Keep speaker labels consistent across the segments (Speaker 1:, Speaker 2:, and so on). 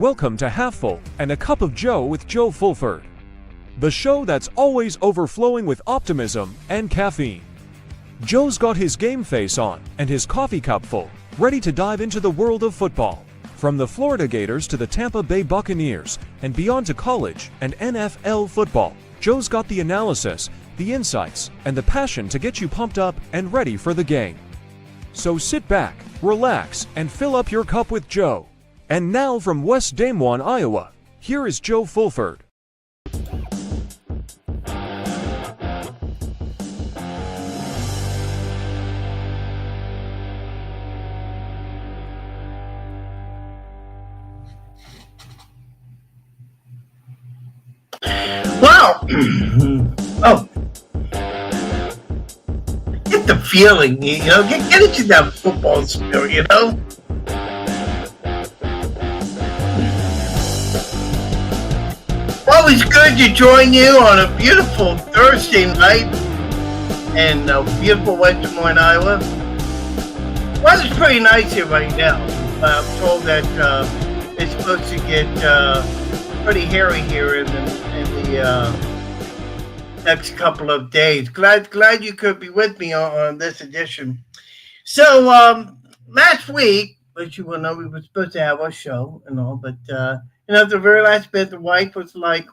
Speaker 1: Welcome to Half Full and a Cup of Joe with Joe Fulford, the show that's always overflowing with optimism and caffeine. Joe's got his game face on and his coffee cup full, ready to dive into the world of football. From the Florida Gators to the Tampa Bay Buccaneers and beyond to college and NFL football, Joe's got the analysis, the insights, and the passion to get you pumped up and ready for the game. So sit back, relax, and fill up your cup with Joe. And now from West Des Moines, Iowa, here is Joe Fulford.
Speaker 2: Wow. Oh. Get the feeling, get into that football spirit, Always good to join you on a beautiful Thursday night in beautiful West Des Moines, Iowa. Weather's pretty nice here right now. I'm told that it's supposed to get pretty hairy here in the next couple of days. Glad you could be with me on this edition. So last week, as you will know, we were supposed to have our show and all, but at the very last bit, the wife was like,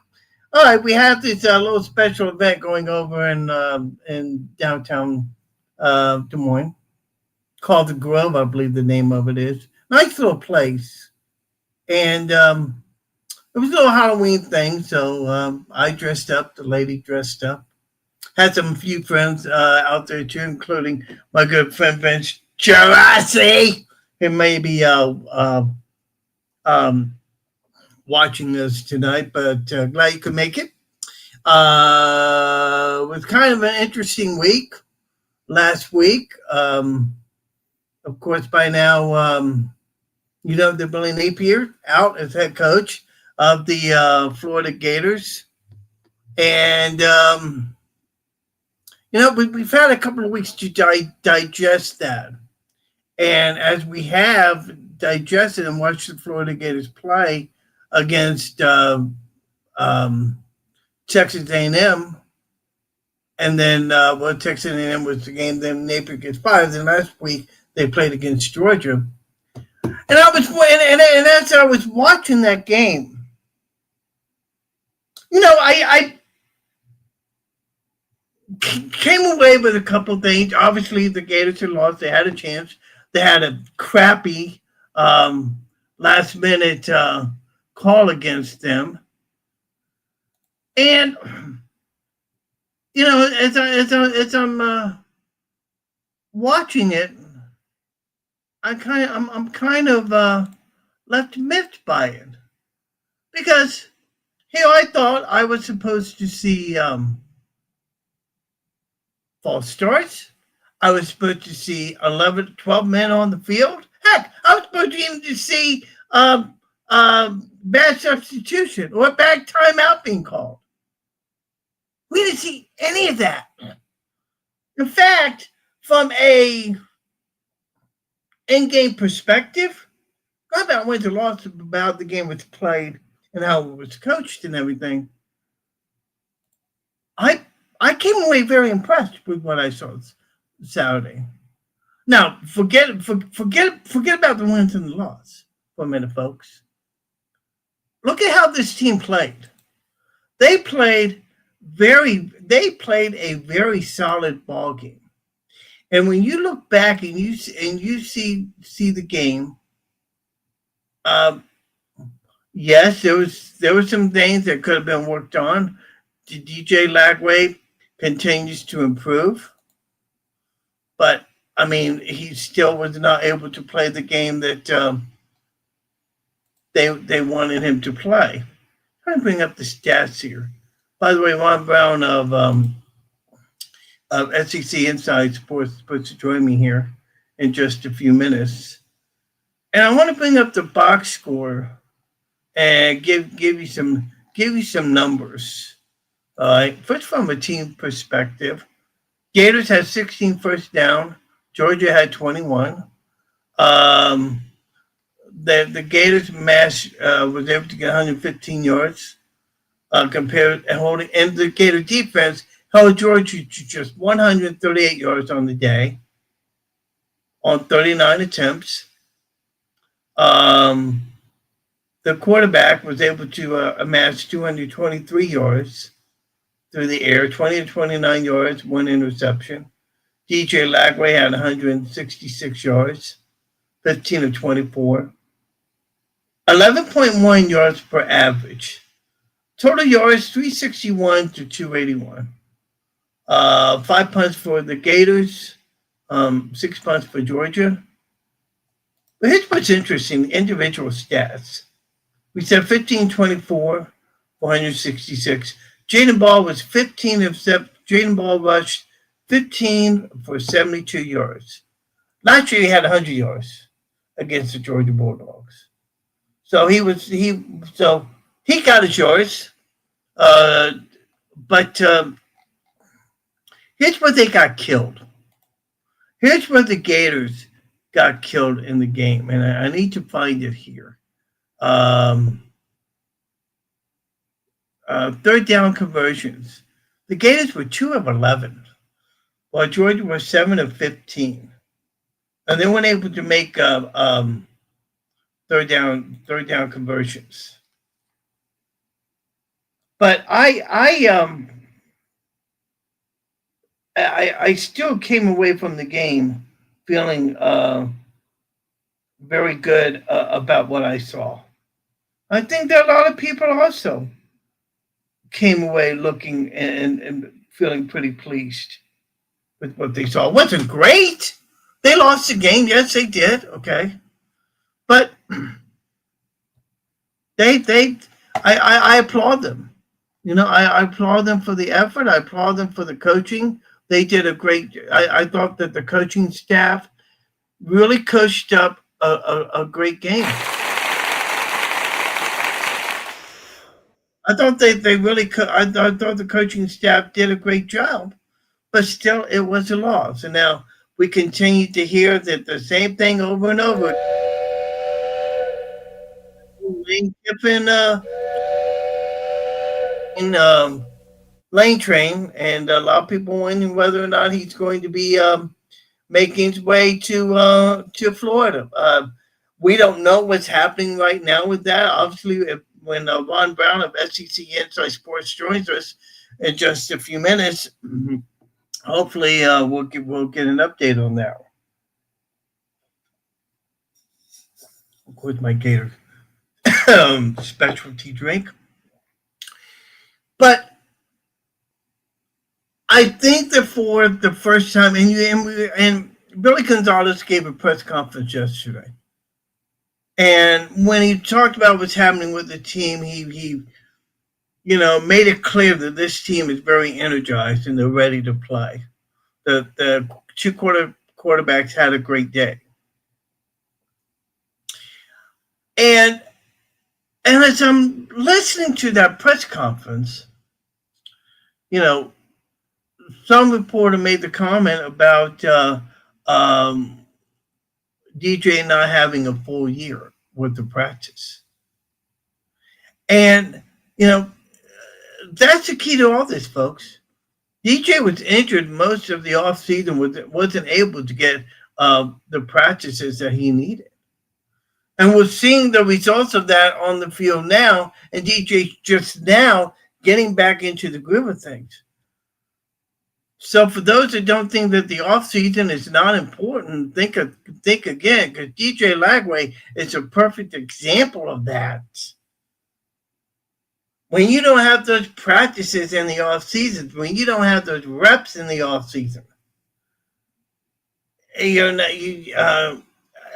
Speaker 2: "All right, we have this little special event going over in downtown Des Moines called the Grove, I believe the name of it is. Nice little place, and it was a little Halloween thing, so I dressed up. The lady dressed up. Had some few friends out there too, including my good friend Vince Gerasi, who may be watching us tonight, but glad you could make it. It was kind of an interesting week last week. Of course, by now, that Billy Napier out as head coach of the Florida Gators. And, we've had a couple of weeks to digest that. And as we have digested and watched the Florida Gators play against Texas A&M, and then Texas A&M was the game, then Napier gets fired. Then last week they played against Georgia. And as I was watching that game, I came away with a couple of things. Obviously, the Gators had lost. They had a chance. They had a crappy last-minute call against them. And, as I'm watching it, I'm kind of left miffed by it. Because I thought I was supposed to see false starts. I was supposed to see 11, 12 men on the field. Heck, I was supposed to even see bad substitution or bad timeout being called. We didn't see any of that. In fact, from a in-game perspective, not about wins or losses, about the game was played and how it was coached and everything. I came away very impressed with what I saw Saturday. Now, forget about the wins and the loss for a minute, folks. Look at how this team played. They played a very solid ball game. And when you look back and you see the game, yes, there were some things that could have been worked on. DJ Lagway continues to improve, but he still was not able to play the game that they wanted him to play. I'm trying to bring up the stats here. By the way, Ron Brown of SEC Inside Sports is supposed to join me here in just a few minutes, and I want to bring up the box score and give you some numbers. First, from a team perspective, Gators had 16 first down. Georgia had 21. the Gators match was able to get 115 yards compared and holding, and the Gator defense held Georgia to just 138 yards on the day on 39 attempts. The quarterback was able to amass 223 yards through the air, 20 to 29 yards, one interception. DJ Lagway had 166 yards, 15 of 24. 11.1 yards per average. Total yards, 361 to 281. 5 punts for the Gators, 6 punts for Georgia. But here's what's interesting, individual stats. We said 15-24, 466. Jaden Ball was 15 of 7. Jaden Ball rushed 15 for 72 yards. Last year he had 100 yards against the Georgia Bulldogs. So he got his yards. But here's where they got killed. Here's where the Gators got killed in the game, and I need to find it here. Third down conversions. The Gators were 2 of 11, while Georgia was 7 of 15, and they weren't able to make third down conversions. But I still came away from the game feeling very good about what I saw. I think that a lot of people also came away looking and feeling pretty pleased with what they saw. It wasn't great. They lost the game. Yes, they did. Okay. But I applaud them. You know, I applaud them for the effort. I applaud them for the coaching. They did a great. I thought that the coaching staff really coached up a great game. I thought they really. I thought the coaching staff did a great job, but still, it was a loss. And now we continue to hear that the same thing over and over. Lane Kiffin in Lane Train, and a lot of people wondering whether or not he's going to be making his way to Florida. We don't know what's happening right now with that. Obviously, when Ron Brown of SEC Inside Sports joins us in just a few minutes, hopefully we'll get an update on that. Of course, my Gator specialty drink. But I think that for the first time, and Billy Gonzalez gave a press conference yesterday, and when he talked about what's happening with the team, he made it clear that this team is very energized and they're ready to play. The two quarterbacks had a great day, and as I'm listening to that press conference, some reporter made the comment about DJ not having a full year with the practice. And, that's the key to all this, folks. DJ was injured most of the offseason, wasn't able to get the practices that he needed. And we're seeing the results of that on the field now, and DJ just now getting back into the groove of things. So for those that don't think that the offseason is not important, think again, because DJ Lagway is a perfect example of that. When you don't have those practices in the offseason, when you don't have those reps in the offseason,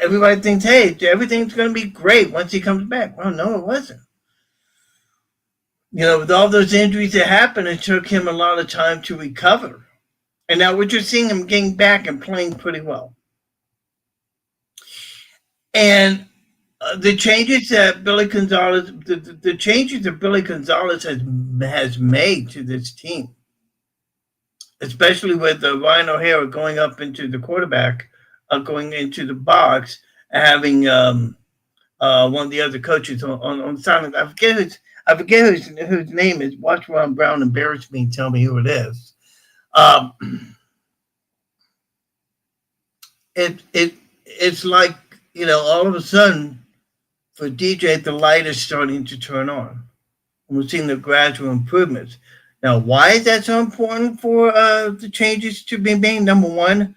Speaker 2: everybody thinks, hey, everything's going to be great once he comes back. Well, no, it wasn't. With all those injuries that happened, it took him a lot of time to recover. And now we're just seeing him getting back and playing pretty well. And the changes that Billy Gonzalez has made to this team, especially with Ryan O'Hara going up into the quarterback, going into the box, having one of the other coaches on the sideline. I forget whose name is. Watch Ron Brown embarrass me and tell me who it is. Um, it's like, all of a sudden for DJ the light is starting to turn on. We're seeing the gradual improvements. Now, why is that so important for the changes to be made? Number one,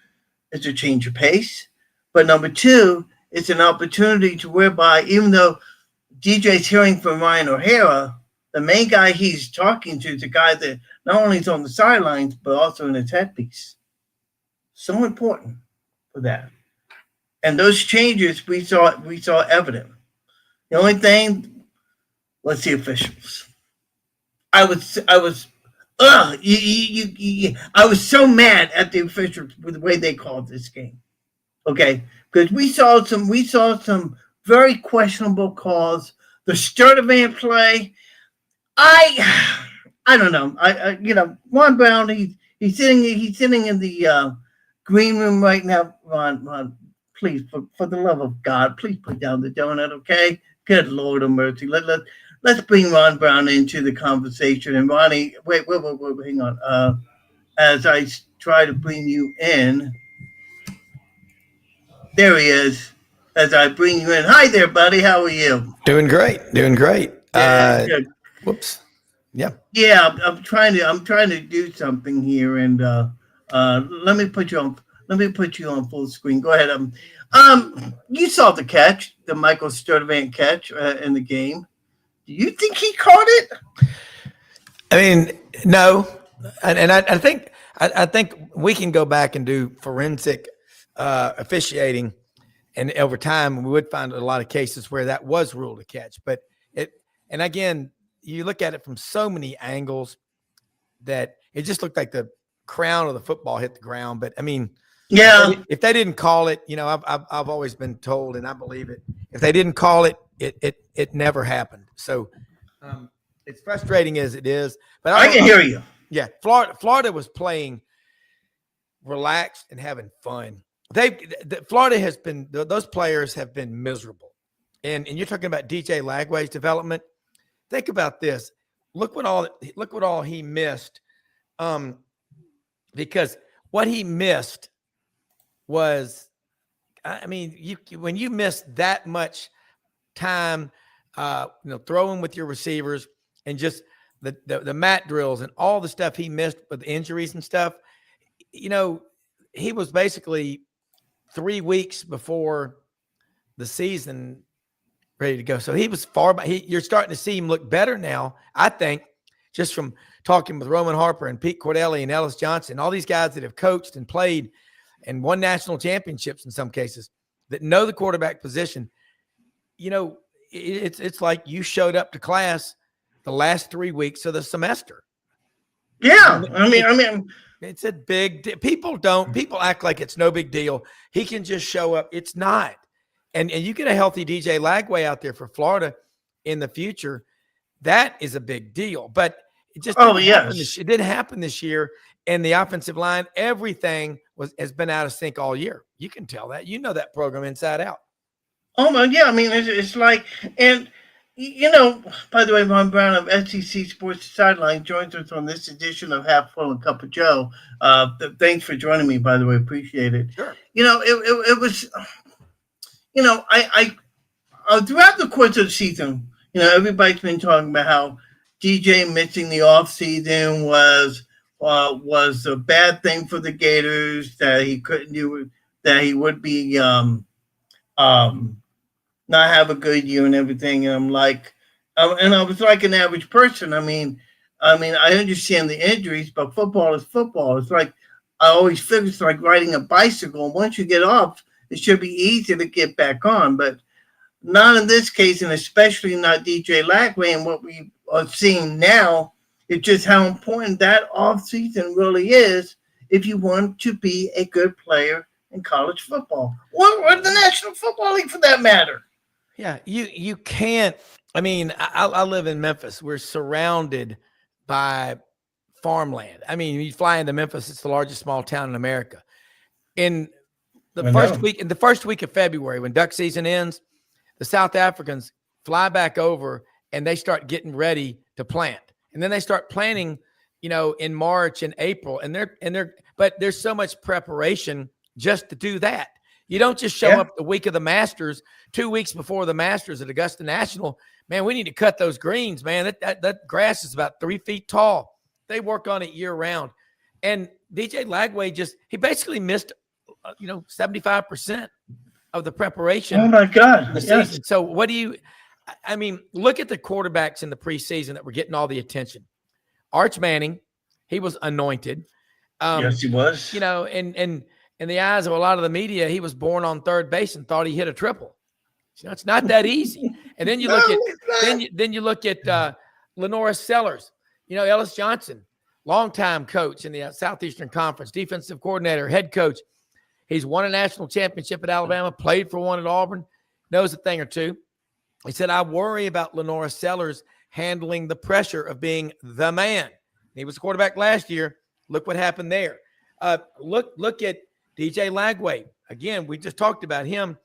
Speaker 2: it's a change of pace. But number two, it's an opportunity to whereby, even though DJ's hearing from Ryan O'Hara, the main guy he's talking to is the guy that not only is on the sidelines, but also in his headpiece. So important for that. And those changes we saw evident. The only thing, let's see officials. I was I was so mad at the officials with the way they called this game. Okay, because we saw some very questionable calls. The Sturdivant play, I don't know. Ron Brown, he's sitting in the green room right now. Ron, please, for the love of God, please put down the donut, okay? Good Lord of mercy. Let's bring Ron Brown into the conversation. And Ronnie, wait, hang on. As I try to bring you in, there he is. As I bring you in, hi there, buddy. How are you?
Speaker 3: Doing great.
Speaker 2: Yeah,
Speaker 3: Whoops. Yeah.
Speaker 2: Yeah, I'm trying to do something here, and let me put you on full screen. Go ahead. You saw the catch, the Michael Sturdivant catch in the game. Do you think he caught it?
Speaker 3: I mean, no, and I think we can go back and do forensic officiating, and over time we would find a lot of cases where that was ruled a catch. But and again, you look at it from so many angles that it just looked like the crown of the football hit the ground. But I mean,
Speaker 2: yeah,
Speaker 3: if they didn't call it, I've always been told, and I believe it. If they didn't call it, it never happened. So it's frustrating as it is, but
Speaker 2: I can hear you.
Speaker 3: Yeah, Florida was playing relaxed and having fun. Florida has been, those players have been miserable, and you're talking about DJ Lagway's development. Think about this. Look what all he missed, because what he missed was, I mean, when you miss that much time, throwing with your receivers and just the mat drills and all the stuff he missed with injuries and stuff, he was basically 3 weeks before the season ready to go. So he was far back. You're starting to see him look better now, I think, just from talking with Roman Harper and Pete Cordelli and Ellis Johnson, all these guys that have coached and played and won national championships in some cases, that know the quarterback position. It's like you showed up to class the last 3 weeks of the semester.
Speaker 2: Yeah, I mean,
Speaker 3: it's a big people act like it's no big deal. He can just show up. It's not. And you get a healthy DJ Lagway out there for Florida in the future, that is a big deal. But it just it didn't happen this year. And the offensive line, everything has been out of sync all year. You can tell that. That program inside out.
Speaker 2: Oh my, yeah. I mean, it's like, and by the way, Ron Brown of SEC Sports Sideline joins us on this edition of Half Full Cup of Joe. Thanks for joining me, by the way. Appreciate it.
Speaker 3: Sure.
Speaker 2: It was, I throughout the course of the season, everybody's been talking about how DJ missing the off season was a bad thing for the Gators, that he couldn't do it, that he would be not have a good year and everything. And I'm like, and I was like an average person. I mean, I understand the injuries, but football is football. It's like, I always figure it's like riding a bicycle. Once you get off, it should be easy to get back on, but not in this case, and especially not DJ Lagway. And what we are seeing now is just how important that offseason really is if you want to be a good player in college football or the National Football League for that matter.
Speaker 3: Yeah, you can't. I mean, I live in Memphis. We're surrounded by farmland. I mean, you fly into Memphis; it's the largest small town in America. In the first week of February, when duck season ends, the South Africans fly back over and they start getting ready to plant. And then they start planting, in March and April. But there's so much preparation just to do that. You don't just show up the week of the Masters, 2 weeks before the Masters at Augusta National. Man, we need to cut those greens, man. That grass is about 3 feet tall. They work on it year round. And DJ Lagway he basically missed, 75% of the preparation.
Speaker 2: Oh my God.
Speaker 3: The season. So look at the quarterbacks in the preseason that were getting all the attention. Arch Manning, he was anointed.
Speaker 2: Yes, he was.
Speaker 3: And in the eyes of a lot of the media, he was born on third base and thought he hit a triple. It's not that easy. And then you look you look at Lenora Sellers, Ellis Johnson, longtime coach in the Southeastern Conference, defensive coordinator, head coach. He's won a national championship at Alabama, played for one at Auburn, knows a thing or two. He said, I worry about Lenora Sellers handling the pressure of being the man. He was the quarterback last year. Look what happened there. Look at DJ Lagway. Again, we just talked about him.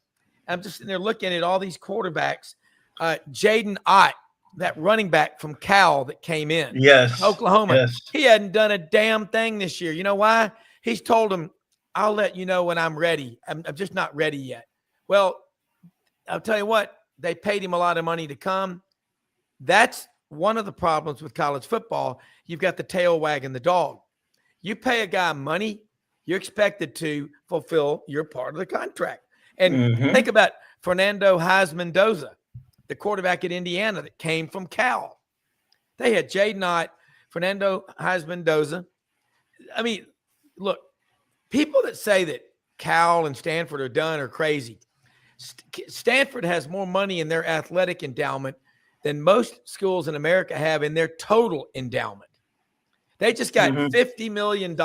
Speaker 3: I'm just sitting there looking at all these quarterbacks. Jaden Ott, that running back from Cal that came in.
Speaker 2: Yes.
Speaker 3: Oklahoma.
Speaker 2: Yes.
Speaker 3: He hadn't done a damn thing this year. You know why? He's told him, I'll let you know when I'm ready. I'm just not ready yet. Well, I'll tell you what, they paid him a lot of money to come. That's one of the problems with college football. You've got the tail wagging the dog. You pay a guy money, you're expected to fulfill your part of the contract. And think about Fernando Mendoza, the quarterback at Indiana that came from Cal. They had Jaden Ott, Fernando Mendoza. Look, people that say that Cal and Stanford are done are crazy. Stanford has more money in their athletic endowment than most schools in America have in their total endowment. They just got $50 million.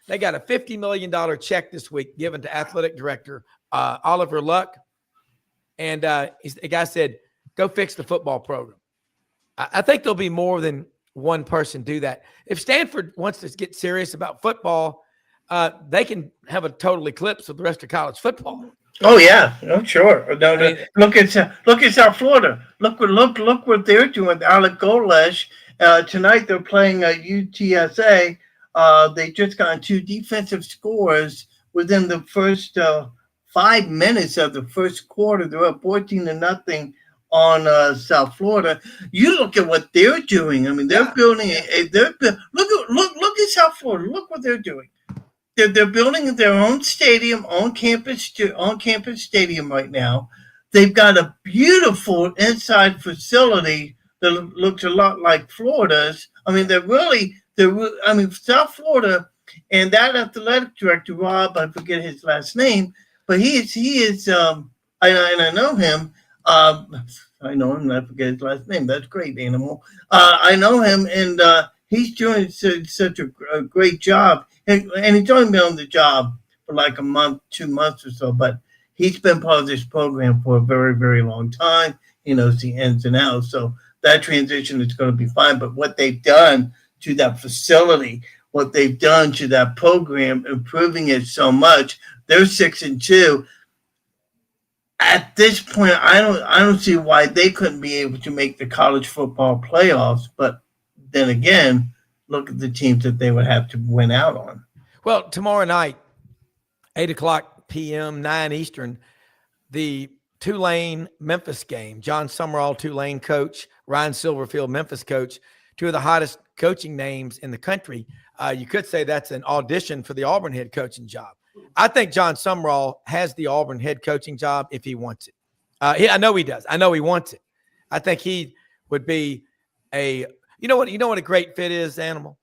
Speaker 3: They got a $50 million check this week given to athletic director Oliver Luck. And the guy said, go fix the football program. I think there'll be more than one person do that. If Stanford wants to get serious about football, they can have a total eclipse of the rest of college football.
Speaker 2: Oh yeah, sure. Look at South Florida. Look what they're doing. Alec Golesh. Tonight they're playing UTSA. They just got 2 defensive scores within the first 5 minutes of the first quarter. They're up 14-0 on South Florida. You look at what they're doing. They're building look at South Florida. Look what they're doing. They're building their own stadium, on campus stadium right now. They've got a beautiful inside facility that looks a lot like Florida's. South Florida, and that athletic director, Rob, I forget his last name, but he is. I know him. I know him. I forget his last name. That's great, Animal. I know him, and he's doing such a great job. And he's only been on the job for like a month, 2 months or so, but he's been part of this program for a very, very long time. He knows the ins and outs. So that transition is going to be fine. But what they've done to that facility, what they've done to that program, improving it so much, they're 6-2. At this point, I don't see why they couldn't be able to make the college football playoffs. But then again, look at the teams that they would have to win out on.
Speaker 3: Well, tomorrow night, 8:00 p.m., 9 Eastern, the Tulane-Memphis game. John Summerall, Tulane coach, Ryan Silverfield, Memphis coach, 2 of the hottest coaching names in the country. You could say that's an audition for the Auburn head coaching job. I think John Summerall has the Auburn head coaching job if he wants it. I know he does. I know he wants it. I think he would be you know what a great fit is, Animal?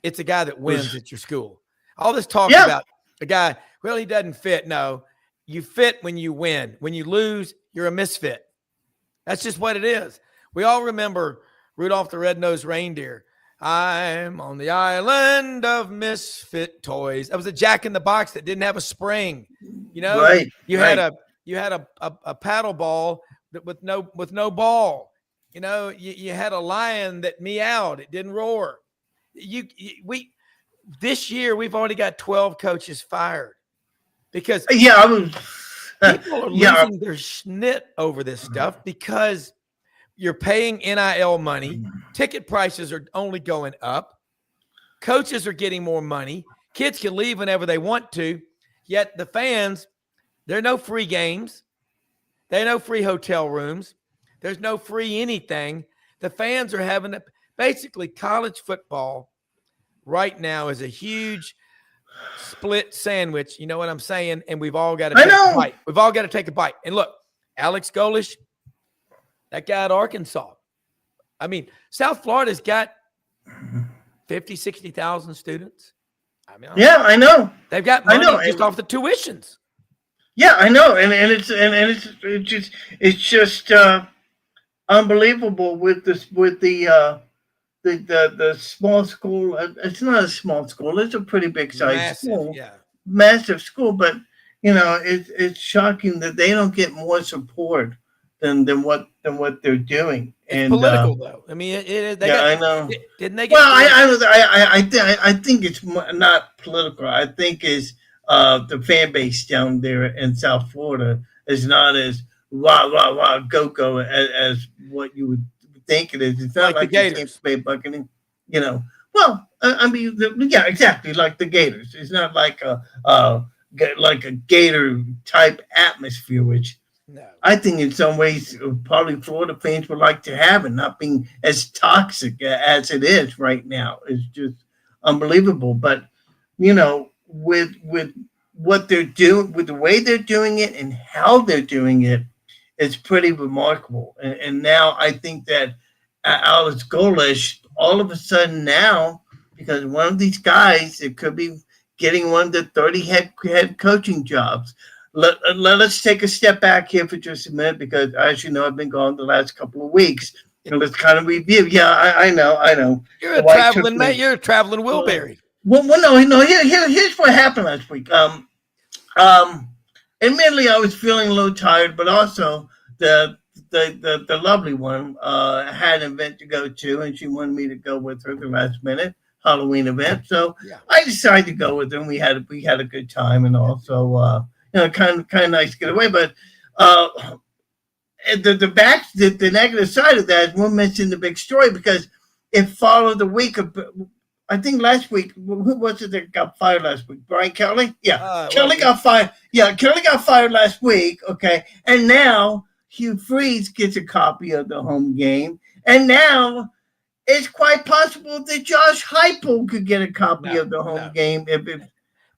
Speaker 3: It's a guy that wins at your school. All this talk about a guy, well, he doesn't fit. No, you fit when you win. When you lose, you're a misfit. That's just what it is. We all remember Rudolph the Red-Nosed Reindeer. I'm on the island of misfit toys. That was a Jack in the Box that didn't have a spring.
Speaker 2: Right,
Speaker 3: you had a paddle ball with no ball. You had a lion that meowed. It didn't roar. This year we've already got 12 coaches fired because People are
Speaker 2: Yeah.
Speaker 3: losing their schnit over this stuff because you're paying NIL money. Ticket prices are only going up. Coaches are getting more money. Kids can leave whenever they want to. Yet the fans, there are no free games. There are no free hotel rooms. There's no free anything. The fans are having to basically college football right now is a huge split sandwich. You know what I'm saying? And we've all got to take a bite. We've all got to take a bite. And look, Alex Golish, that guy at Arkansas. I mean, South Florida's got 50, 60,000 students. I mean,
Speaker 2: I know.
Speaker 3: They've got money just off the tuitions.
Speaker 2: Yeah, I know. And it's just unbelievable with the small school. It's not a small school. It's a pretty big size school.
Speaker 3: Yeah.
Speaker 2: Massive school, but it's shocking that they don't get more support than what they're doing.
Speaker 3: It's political, though. I mean,
Speaker 2: I know.
Speaker 3: Didn't they get?
Speaker 2: Well, I think it's not political. I think it's the fan base down there in South Florida is not as rah go as what you would think it is. It's not like the Gators. Bay Buccaneers, Well, I mean, exactly like the Gators. It's not like a Gator type atmosphere, which I think in some ways probably Florida fans would like to have, and not being as toxic as it is right now. It's just unbelievable. But with what they're doing, with the way they're doing it and how they're doing it, it's pretty remarkable. And now I think that Alex Golish, all of a sudden now, because one of these guys, it could be getting one of the 30 head coaching jobs. Let's take a step back here for just a minute, because as you know, I've been gone the last couple of weeks. And let's kind of review. Yeah, I know.
Speaker 3: You're a traveling mate. You're a traveling Wilbury.
Speaker 2: Well, no. Here's what happened last week. Admittedly, I was feeling a little tired, but also the lovely one had an event to go to, and she wanted me to go with her the last minute Halloween event. So I decided to go with them. We had a good time, and also kind of nice to get away. But the negative side of that is we'll mention the big story, because it followed the week of. I think last week, who was it that got fired last week? Brian Kelly? Yeah. Kelly got fired. Yeah, Kelly got fired last week. Okay. And now Hugh Freeze gets a copy of the home game. And now it's quite possible that Josh Heupel could get a copy of the home game. I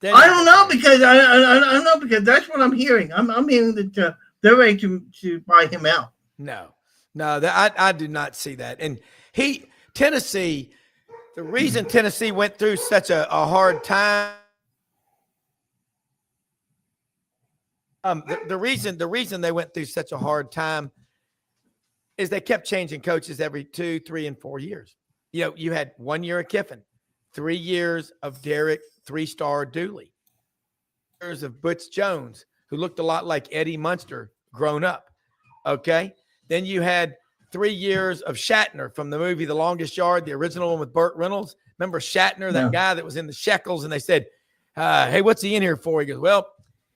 Speaker 2: don't know, because I don't know, because that's what I'm hearing. I'm hearing that they're ready to buy him out.
Speaker 3: No, I do not see that. And Tennessee. The reason Tennessee went through such a hard time, the reason they went through such a hard time is they kept changing coaches every 2, 3, and 4 years. You had 1 year of Kiffin, 3 years of Derek 3-star Dooley, years of Butch Jones, who looked a lot like Eddie Munster grown up. Okay, then you had 3 years of Shatner from the movie The Longest Yard, the original one with Burt Reynolds. Remember Shatner, that guy that was in the Shekels, and they said, hey, what's he in here for? He goes, well,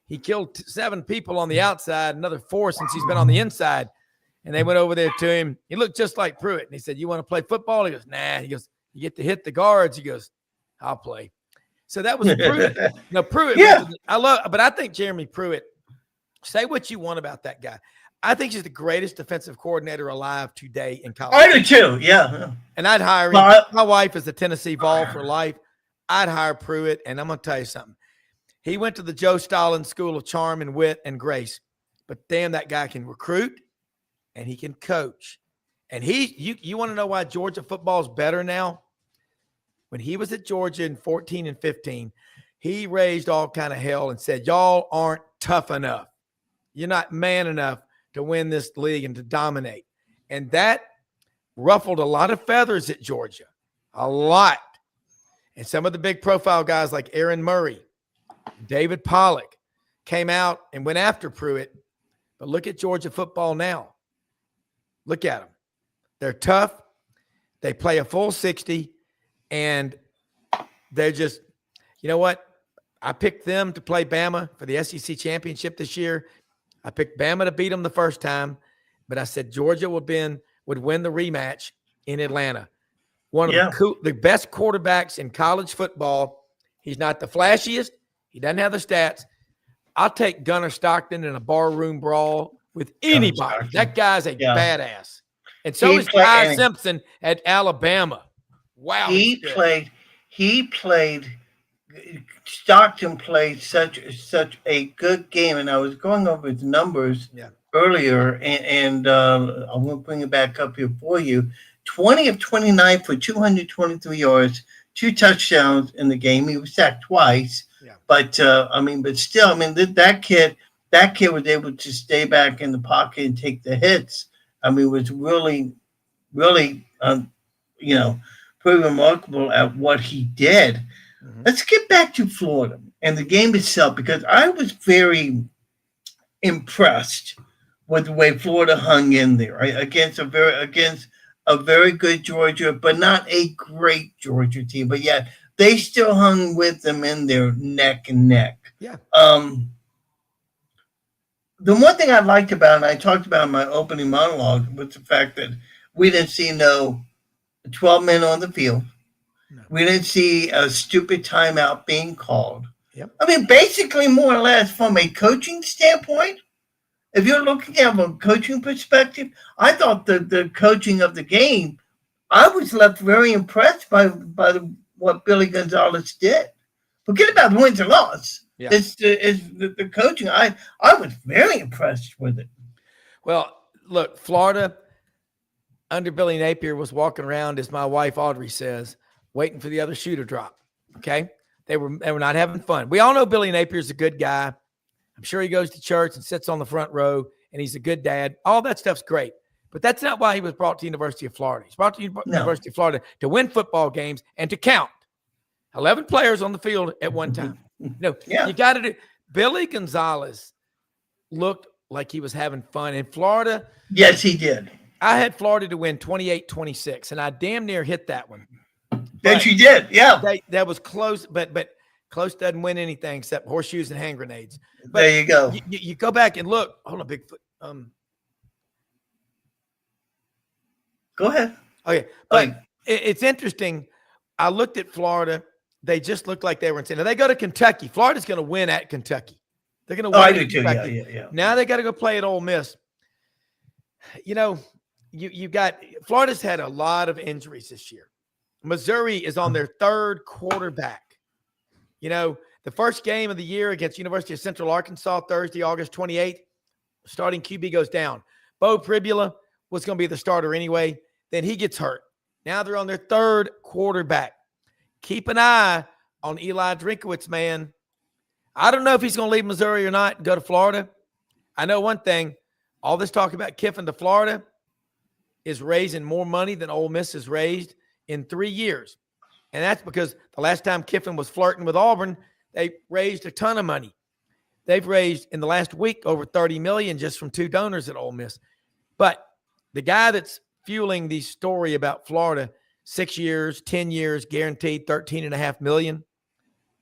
Speaker 3: he killed 7 people on the outside, another 4 since he's been on the inside. And they went over there to him. He looked just like Pruitt. And he said, you want to play football? He goes, nah. He goes, you get to hit the guards. He goes, I'll play. So that was Pruitt. Pruitt, but I think Jeremy Pruitt, say what you want about that guy. I think he's the greatest defensive coordinator alive today in college.
Speaker 2: I do too, yeah.
Speaker 3: And I'd hire him. My wife is a Tennessee Vol for life. I'd hire Pruitt, and I'm going to tell you something. He went to the Joe Stalin School of Charm and Wit and Grace, but damn, that guy can recruit and he can coach. And you want to know why Georgia football is better now? When he was at Georgia in 14 and 15, he raised all kind of hell and said, y'all aren't tough enough. You're not man enough to win this league and to dominate. And that ruffled a lot of feathers at Georgia, a lot. And some of the big profile guys like Aaron Murray, David Pollock came out and went after Pruitt. But look at Georgia football now. Look at them. They're tough. They play a full 60, and they're just, you know what? I picked them to play Bama for the SEC championship this year. I picked Bama to beat them the first time, but I said Georgia would win the rematch in Atlanta. One of the best quarterbacks in college football. He's not the flashiest. He doesn't have the stats. I'll take Gunnar Stockton in a barroom brawl with anybody. That guy's a badass. And so is Ty Simpson at Alabama. Wow.
Speaker 2: Stockton played such a good game, and I was going over his numbers earlier, and I won't bring it back up here for you. 20 of 29 for 223 yards, 2 touchdowns in the game. He was sacked twice, but still, that kid was able to stay back in the pocket and take the hits. Was really, really, pretty remarkable at what he did. Mm-hmm. Let's get back to Florida and the game itself, because I was very impressed with the way Florida hung in there against a very good Georgia, but not a great Georgia team. But yet they still hung with them in there neck and neck.
Speaker 3: Yeah.
Speaker 2: The one thing I liked about, and I talked about in my opening monologue, was the fact that we didn't see no 12 men on the field. No. We didn't see a stupid timeout being called.
Speaker 3: Yep.
Speaker 2: Basically, more or less, from a coaching standpoint, if you're looking at it from a coaching perspective, I thought the coaching of the game, I was left very impressed by what Billy Gonzalez did. Forget about the wins and loss.
Speaker 3: Yeah.
Speaker 2: It's the coaching. I was very impressed with it.
Speaker 3: Well, look, Florida under Billy Napier was walking around, as my wife Audrey says, waiting for the other shoe to drop. Okay, they were not having fun. We all know Billy Napier's a good guy. I'm sure he goes to church and sits on the front row, and he's a good dad. All that stuff's great, but that's not why he was brought to the University of Florida. He's brought to the University of Florida to win football games and to count 11 players on the field at one time. You got to do. Billy Gonzalez looked like he was having fun in Florida.
Speaker 2: Yes, he did.
Speaker 3: I had Florida to win 28-26, and I damn near hit that one.
Speaker 2: That you did, yeah.
Speaker 3: That was close, but close doesn't win anything except horseshoes and hand grenades. But
Speaker 2: there you go.
Speaker 3: You go back and look. Hold on, Bigfoot.
Speaker 2: Go ahead.
Speaker 3: Okay, but it's interesting. I looked at Florida. They just looked like they were insane. Now they go to Kentucky. Florida's going to win at Kentucky. They're going to win.
Speaker 2: I do too. Yeah.
Speaker 3: Now they got to go play at Ole Miss. You got Florida's had a lot of injuries this year. Missouri is on their third quarterback. The first game of the year against University of Central Arkansas, Thursday, August 28th, starting QB goes down. Bo Pribula was going to be the starter anyway. Then he gets hurt. Now they're on their third quarterback. Keep an eye on Eli Drinkowitz, man. I don't know if he's going to leave Missouri or not and go to Florida. I know one thing. All this talk about Kiffin to Florida is raising more money than Ole Miss has raised in 3 years. And that's because the last time Kiffin was flirting with Auburn, they raised a ton of money. They've raised in the last week over $30 million just from 2 donors at Ole Miss. But the guy that's fueling the story about Florida, 6 years, 10 years, guaranteed $13.5 million.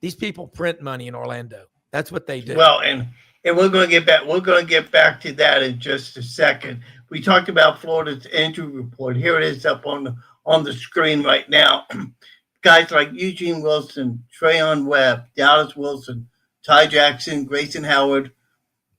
Speaker 3: These people print money in Orlando. That's what they do.
Speaker 2: Well, and we're going to get back. We're going to get back to that in just a second. We talked about Florida's injury report. Here it is up on the screen right now. Guys like Eugene Wilson, Trayon Webb, Dallas Wilson, Ty Jackson, Grayson Howard,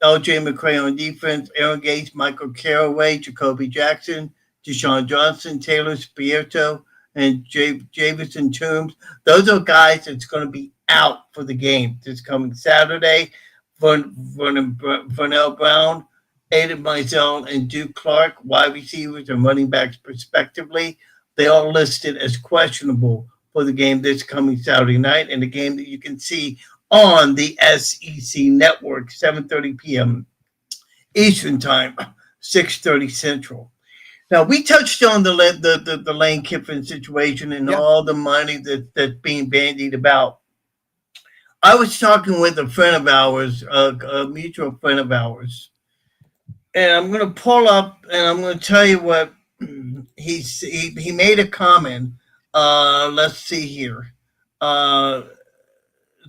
Speaker 2: L.J. McCray on defense, Aaron Gates, Michael Caraway, Jacoby Jackson, Deshaun Johnson, Taylor Spierto, and Javison Toombs. Those are guys that's going to be out for the game this coming Saturday. Vernell Brown, Aiden Mizell, and Duke Clark, wide receivers and running backs respectively. They all listed as questionable for the game this coming Saturday night, and the game that you can see on the SEC Network, 7:30 p.m. Eastern Time, 6:30 Central. Now, we touched on the Lane Kiffin situation and all the money that's being bandied about. I was talking with a friend of ours, a mutual friend of ours, and I'm going to pull up and I'm going to tell you what he made a comment. Let's see here.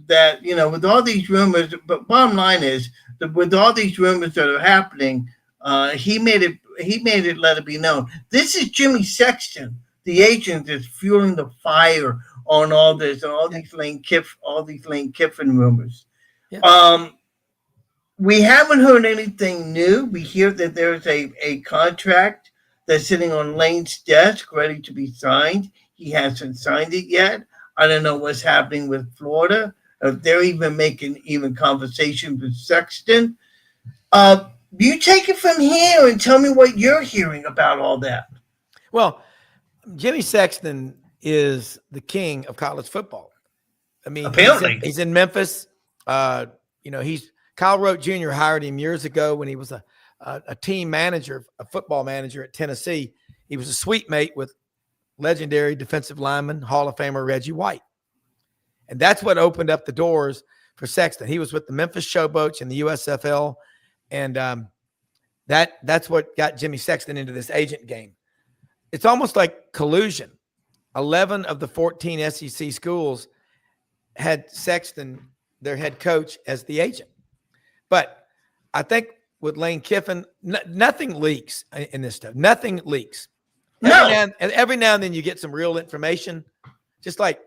Speaker 2: That, with all these rumors, but bottom line is with all these rumors that are happening, he made it let it be known. This is Jimmy Sexton, the agent that's fueling the fire on all this, all these Lane Kiffin rumors.
Speaker 3: Yeah.
Speaker 2: We haven't heard anything new. We hear that there's a contract that's sitting on Lane's desk ready to be signed. He hasn't signed it yet. I don't know what's happening with Florida. If they're even making conversations with Sexton. You take it from here and tell me what you're hearing about all that.
Speaker 3: Well, Jimmy Sexton is the king of college football. I mean,
Speaker 2: apparently
Speaker 3: he's in Memphis. Kyle Rote Jr. hired him years ago when he was a team manager, a football manager at Tennessee. He was a suite mate with legendary defensive lineman, Hall of Famer Reggie White. And that's what opened up the doors for Sexton. He was with the Memphis Showboats in the USFL. And that's what got Jimmy Sexton into this agent game. It's almost like collusion. 11 of the 14 SEC schools had Sexton, their head coach, as the agent. But I think with Lane Kiffin, nothing leaks in this stuff. Nothing leaks. Every now and then you get some real information. Just like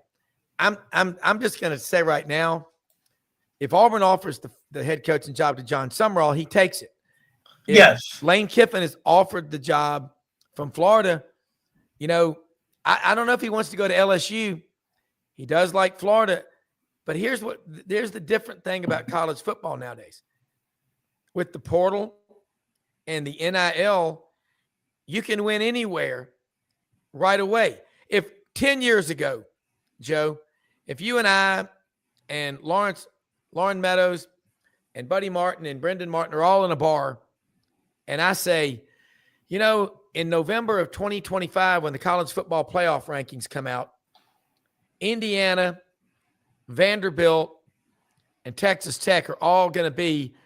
Speaker 3: I'm just going to say right now, if Auburn offers the head coaching job to John Summerall, he takes it. If
Speaker 2: yes.
Speaker 3: Lane Kiffin is offered the job from Florida, I don't know if he wants to go to LSU. He does like Florida. But here's the different thing about college football nowadays. With the portal and the NIL, you can win anywhere right away. If 10 years ago, Joe, if you and I and Lauren Meadows and Buddy Martin and Brendan Martin are all in a bar, and I say, in November of 2025, when the college football playoff rankings come out, Indiana, Vanderbilt, and Texas Tech are all going to be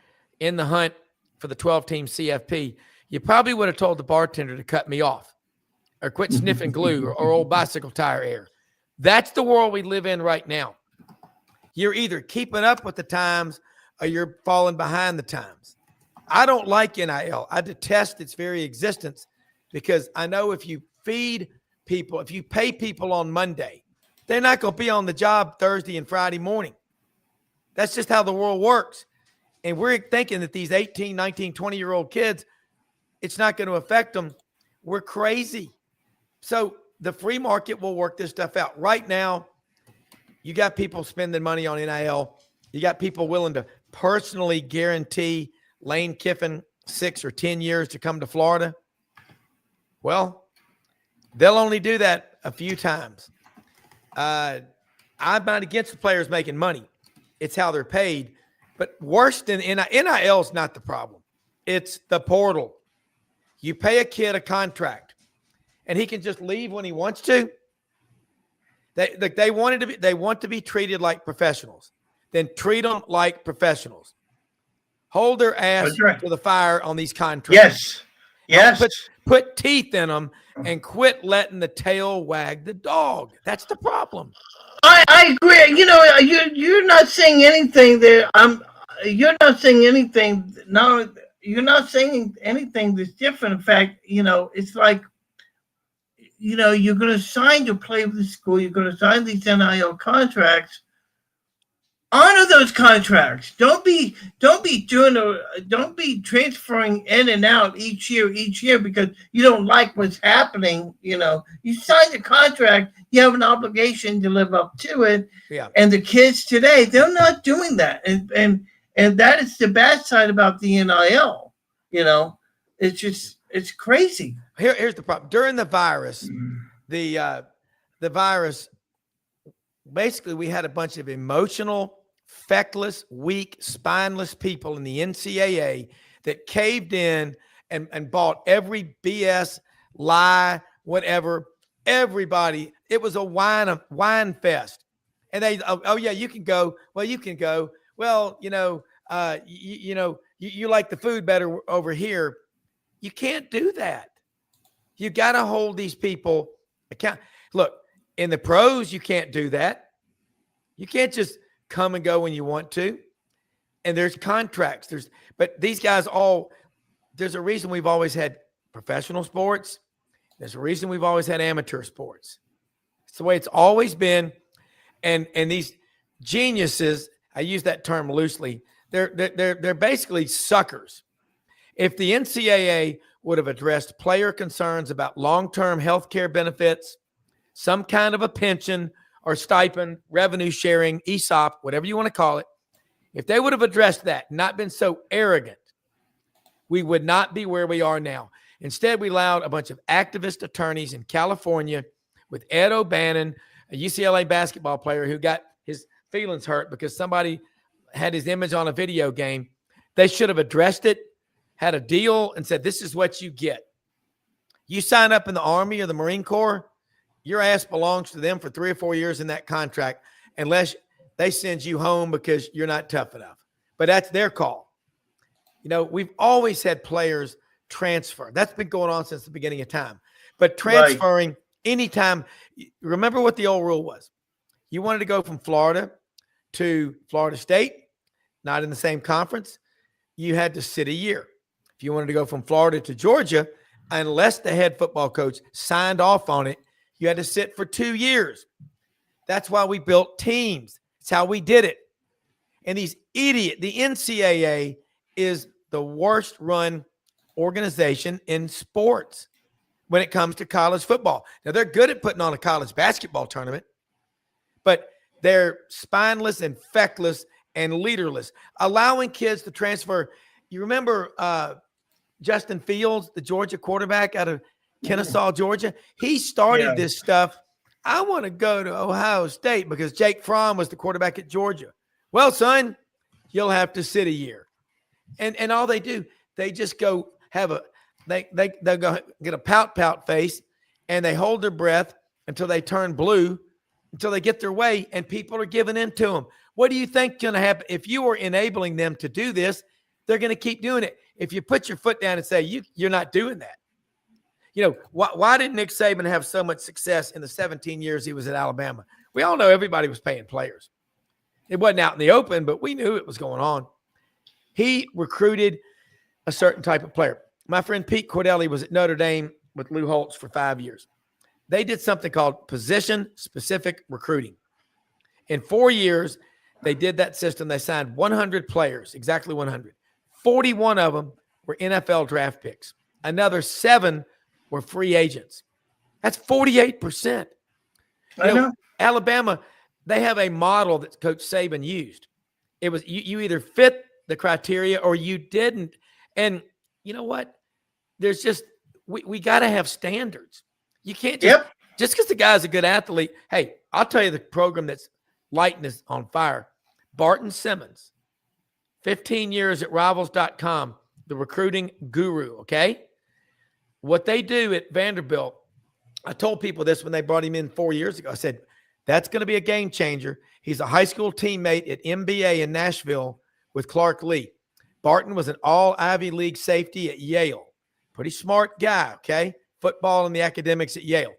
Speaker 3: in the hunt for the 12-team CFP. You probably would have told the bartender to cut me off or quit sniffing glue or old bicycle tire air. That's the world we live in right now. You're either keeping up with the times or you're falling behind the times. I don't like NIL. I detest its very existence because I know if you feed people, if you pay people on Monday, they're not going to be on the job Thursday and Friday morning. That's just how the world works. And we're thinking that these 18, 19, 20-year-old kids, it's not going to affect them. We're crazy. So the free market will work this stuff out. Right now, you got people spending money on NIL. You got people willing to personally guarantee Lane Kiffin 6 or 10 years to come to Florida. Well, they'll only do that a few times. I'm not against the players making money. It's how they're paid. But worse than NIL is not the problem. It's the portal. You pay a kid a contract, and he can just leave when he wants to. They want to be treated like professionals. Then treat them like professionals. Hold their ass to the fire on these contracts.
Speaker 2: Yes.
Speaker 3: Put teeth in them and quit letting the tail wag the dog. That's the problem.
Speaker 2: I agree. You're not saying anything there. You're not saying anything. No, you're not saying anything that's different. In fact, it's like, you're going to sign to play with the school. You're going to sign these NIL contracts. Honor those contracts. Don't be transferring in and out each year because you don't like what's happening. You signed a contract, you have an obligation to live up to it.
Speaker 3: Yeah.
Speaker 2: And the kids today, they're not doing that. And that is the bad side about the NIL. It's crazy.
Speaker 3: Here's the problem. During the virus, the virus, basically we had a bunch of emotional, feckless, weak, spineless people in the NCAA that caved in and bought every BS, lie, whatever. Everybody, it was a wine fest. And they, you can go. Well, you can go. Well, you like the food better over here. You can't do that. You got to hold these people account. Look, in the pros, you can't do that. You can't just come and go when you want to. and there's contracts. But these guys there's a reason we've always had professional sports. There's a reason we've always had amateur sports. It's the way it's always been. And these geniuses, I use that term loosely, they're basically suckers. If the NCAA would have addressed player concerns about long-term health care benefits, some kind of a pension or stipend, revenue sharing, ESOP, whatever you want to call it, if they would have addressed that, not been so arrogant, we would not be where we are now. Instead, we allowed a bunch of activist attorneys in California with Ed O'Bannon, a UCLA basketball player who got his feelings hurt because somebody had his image on a video game. They should have addressed it, had a deal, and said, this is what you get. You sign up in the Army or the Marine Corps, your ass belongs to them for 3 or 4 years in that contract, unless they send you home because you're not tough enough. But that's their call. You know, we've always had players transfer. That's been going on since the beginning of time. But transferring anytime, remember what the old rule was. You wanted to go from Florida to Florida State, not in the same conference, you had to sit a year. If you wanted to go from Florida to Georgia, unless the head football coach signed off on it, you had to sit for 2 years. That's why we built teams. It's how we did it. And the NCAA is the worst run organization in sports when it comes to college football. Now, they're good at putting on a college basketball tournament, but they're spineless and feckless and leaderless, allowing kids to transfer. You remember Justin Fields, the Georgia quarterback out of Kennesaw, Georgia? He started this stuff. I want to go to Ohio State because Jake Fromm was the quarterback at Georgia. Well, son, you'll have to sit a year. And all they do, they just go have they'll go get a pout face, and they hold their breath until they turn blue, until they get their way, and people are giving in to them. What do you think is going to happen? If you are enabling them to do this, they're going to keep doing it. If you put your foot down and say, you're not doing that. You know, why did Nick Saban have so much success in the 17 years he was at Alabama? We all know everybody was paying players. It wasn't out in the open, but we knew it was going on. He recruited a certain type of player. My friend Pete Cordelli was at Notre Dame with Lou Holtz for 5 years. They did something called position-specific recruiting. In 4 years, they did that system. They signed 100 players, exactly 100. 41 of them were NFL draft picks. Another 7 were free agents. That's 48%. I know. Alabama, they have a model that Coach Saban used. It was you either fit the criteria or you didn't. And you know what? There's just we got to have standards. You can't just because the guy's a good athlete. Hey, I'll tell you the program that's lighting us on fire. Barton Simmons, 15 years at Rivals.com, the recruiting guru, okay? What they do at Vanderbilt, I told people this when they brought him in 4 years ago. I said, that's going to be a game changer. He's a high school teammate at MBA in Nashville with Clark Lee. Barton was an all-Ivy League safety at Yale. Pretty smart guy, okay? Football and the academics at Yale.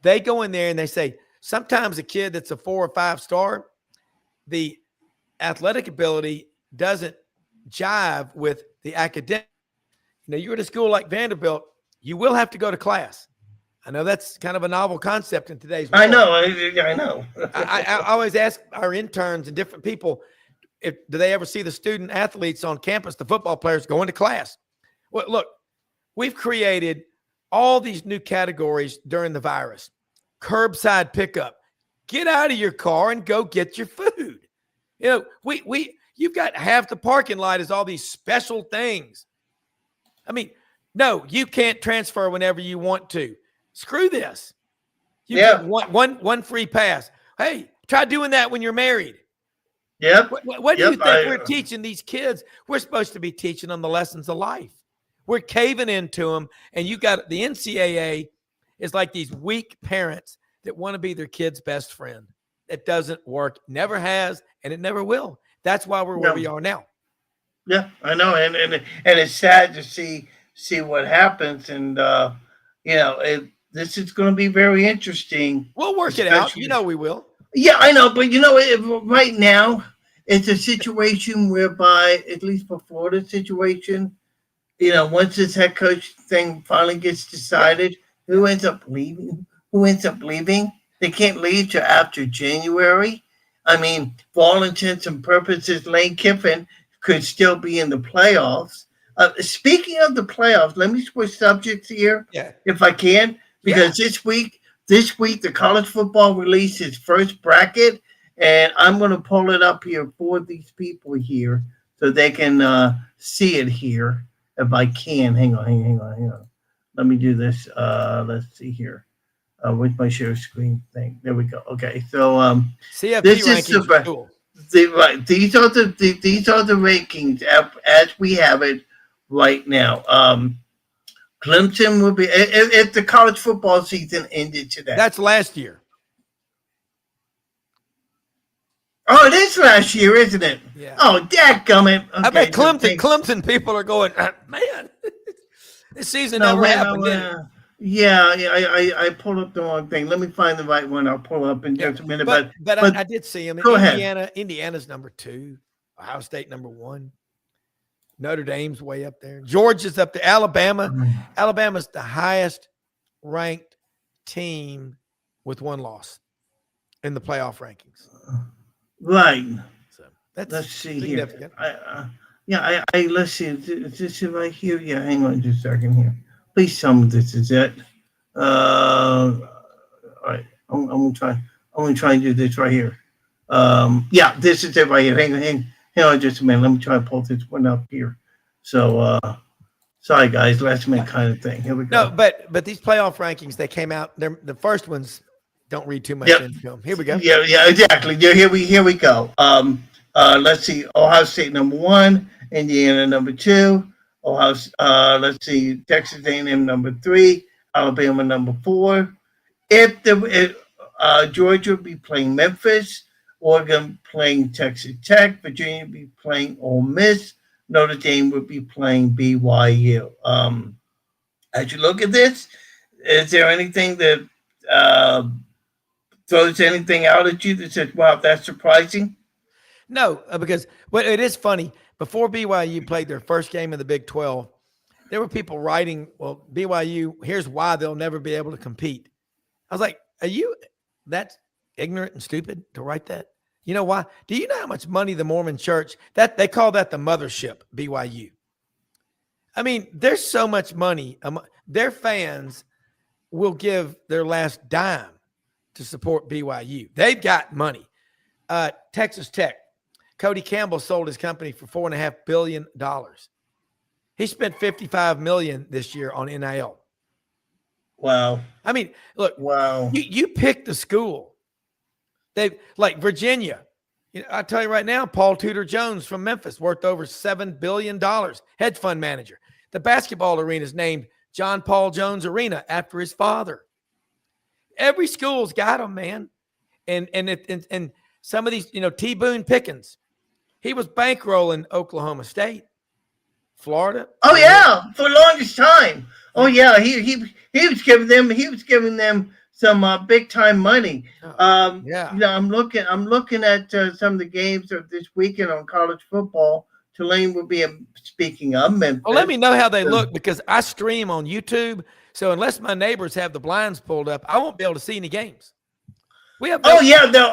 Speaker 3: They go in there and they say, sometimes a kid that's a 4 or 5 star, the athletic ability doesn't jive with the academic. You know, you're at a school like Vanderbilt, you will have to go to class. I know that's kind of a novel concept in today's world.
Speaker 2: I know.
Speaker 3: I always ask our interns and different people, do they ever see the student athletes on campus, the football players, going to class? Well, look, we've created all these new categories during the virus. Curbside pickup. Get out of your car and go get your food. You know, you've got half the parking lot is all these special things. I mean, no, you can't transfer whenever you want to. Screw this. You get one free pass. Hey, try doing that when you're married.
Speaker 2: Yep.
Speaker 3: What do you think we're teaching these kids? We're supposed to be teaching them the lessons of life. We're caving into them, and you got the NCAA is like these weak parents that want to be their kid's best friend. It doesn't work, never has, and it never will. That's why we're where we are now.
Speaker 2: Yeah, I know, and it's sad to see what happens, and you know, this is going to be very interesting.
Speaker 3: We'll work it out. You know, we will.
Speaker 2: Yeah, I know, but you know, right now, it's a situation whereby, at least for Florida's situation, once this head coach thing finally gets decided, who ends up leaving? Who ends up leaving? They can't leave till after January. I mean, for all intents and purposes, Lane Kiffin could still be in the playoffs. Speaking of the playoffs, let me switch subjects here,
Speaker 3: Yeah.
Speaker 2: if I can, because this week the college football released its first bracket, and I'm going to pull it up here for these people here so they can see it here if I can. Hang on. Let me do this. Let's see here. With my share screen thing. There we go. Okay, so
Speaker 3: CFP
Speaker 2: this is
Speaker 3: rankings are cool.
Speaker 2: right. These are the rankings as we have it right now. Clemson will be if the college football season ended today.
Speaker 3: That's last year.
Speaker 2: Oh, it is last year, isn't it?
Speaker 3: Yeah.
Speaker 2: Oh, dadgummit. Okay,
Speaker 3: I bet Clemson people are going, man, this season never happened, did it?
Speaker 2: Yeah, I pulled up the wrong thing. Let me find the right one. I'll pull up in just a minute. But
Speaker 3: I did see him.
Speaker 2: Go ahead.
Speaker 3: Indiana's number 2. Ohio State number 1. Notre Dame's way up there. Georgia's up there. Alabama's the highest ranked team with 1 loss in the playoff rankings.
Speaker 2: Right.
Speaker 3: So that's
Speaker 2: let's see
Speaker 3: significant.
Speaker 2: Here. Let's see. Is this it right here? Yeah, hang on just a second here. Please tell me this is it. All right. I'm gonna try and do this right here. Yeah, this is it right here. Hang on just a minute. Let me try and pull this one up here. So sorry guys, last minute kind of thing. Here we go.
Speaker 3: No, but these playoff rankings, they came out. The first ones don't read too much into them. Here we go.
Speaker 2: Yeah, exactly. Yeah, here we go. Let's see. Ohio State number 1, Indiana number 2. Let's see, Texas A&M number 3, Alabama number 4. If Georgia would be playing Memphis, Oregon playing Texas Tech, Virginia would be playing Ole Miss, Notre Dame would be playing BYU. As you look at this, is there anything that throws anything out at you that says, "Wow, that's surprising"?
Speaker 3: No, because it is funny. Before BYU played their first game in the Big 12, there were people writing, well, BYU, here's why they'll never be able to compete. I was like, are you that ignorant and stupid to write that? You know why? Do you know how much money the Mormon church, that they call that the mothership, BYU? I mean, there's so much money. Their fans will give their last dime to support BYU. They've got money. Texas Tech. Cody Campbell sold his company for $4.5 billion. He spent $55 million this year on NIL.
Speaker 2: Wow.
Speaker 3: I mean, look.
Speaker 2: Wow.
Speaker 3: You pick the school. They like Virginia. I tell you right now, Paul Tudor Jones from Memphis, worth over $7 billion, hedge fund manager. The basketball arena is named John Paul Jones Arena after his father. Every school's got them, man. And some of these, T. Boone Pickens. He was bankrolling Oklahoma State, Florida.
Speaker 2: Oh yeah, for the longest time. Oh yeah, he was giving them some big time money.
Speaker 3: Yeah.
Speaker 2: I'm looking at some of the games of this weekend on college football. Tulane will be speaking of Memphis.
Speaker 3: Oh, let me know how they look because I stream on YouTube. So unless my neighbors have the blinds pulled up, I won't be able to see any games. We have.
Speaker 2: Let me do this.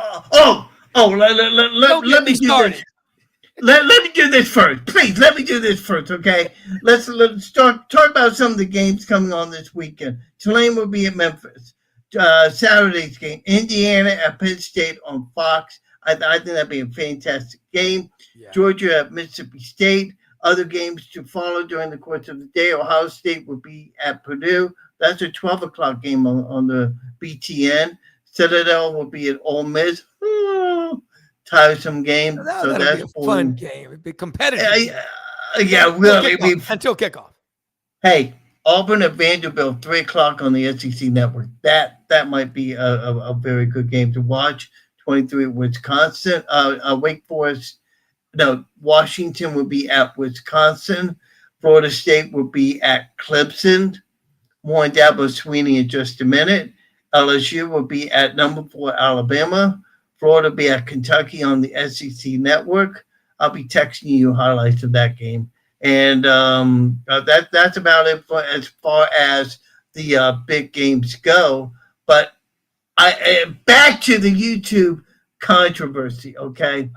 Speaker 2: Let me do this first. Please, let me do this first, okay? Let's talk about some of the games coming on this weekend. Tulane will be at Memphis. Saturday's game, Indiana at Penn State on Fox. I think that'd be a fantastic game. Yeah. Georgia at Mississippi State. Other games to follow during the course of the day. Ohio State will be at Purdue. That's a 12 o'clock game on the BTN. Citadel will be at Ole Miss. Tiresome game.
Speaker 3: So that's a fun game. It'd be competitive. Until kickoff.
Speaker 2: Hey, Auburn at Vanderbilt, 3 o'clock on the SEC Network. That might be a very good game to watch. 23 at Wisconsin. Wake Forest. No, Washington will be at Wisconsin. Florida State will be at Clemson. More on Dabo Swinney in just a minute. LSU will be at number 4 Alabama. Florida be at Kentucky on the SEC network. I'll be texting you highlights of that game. And that's about it for as far as the big games go. But back to the YouTube controversy, okay?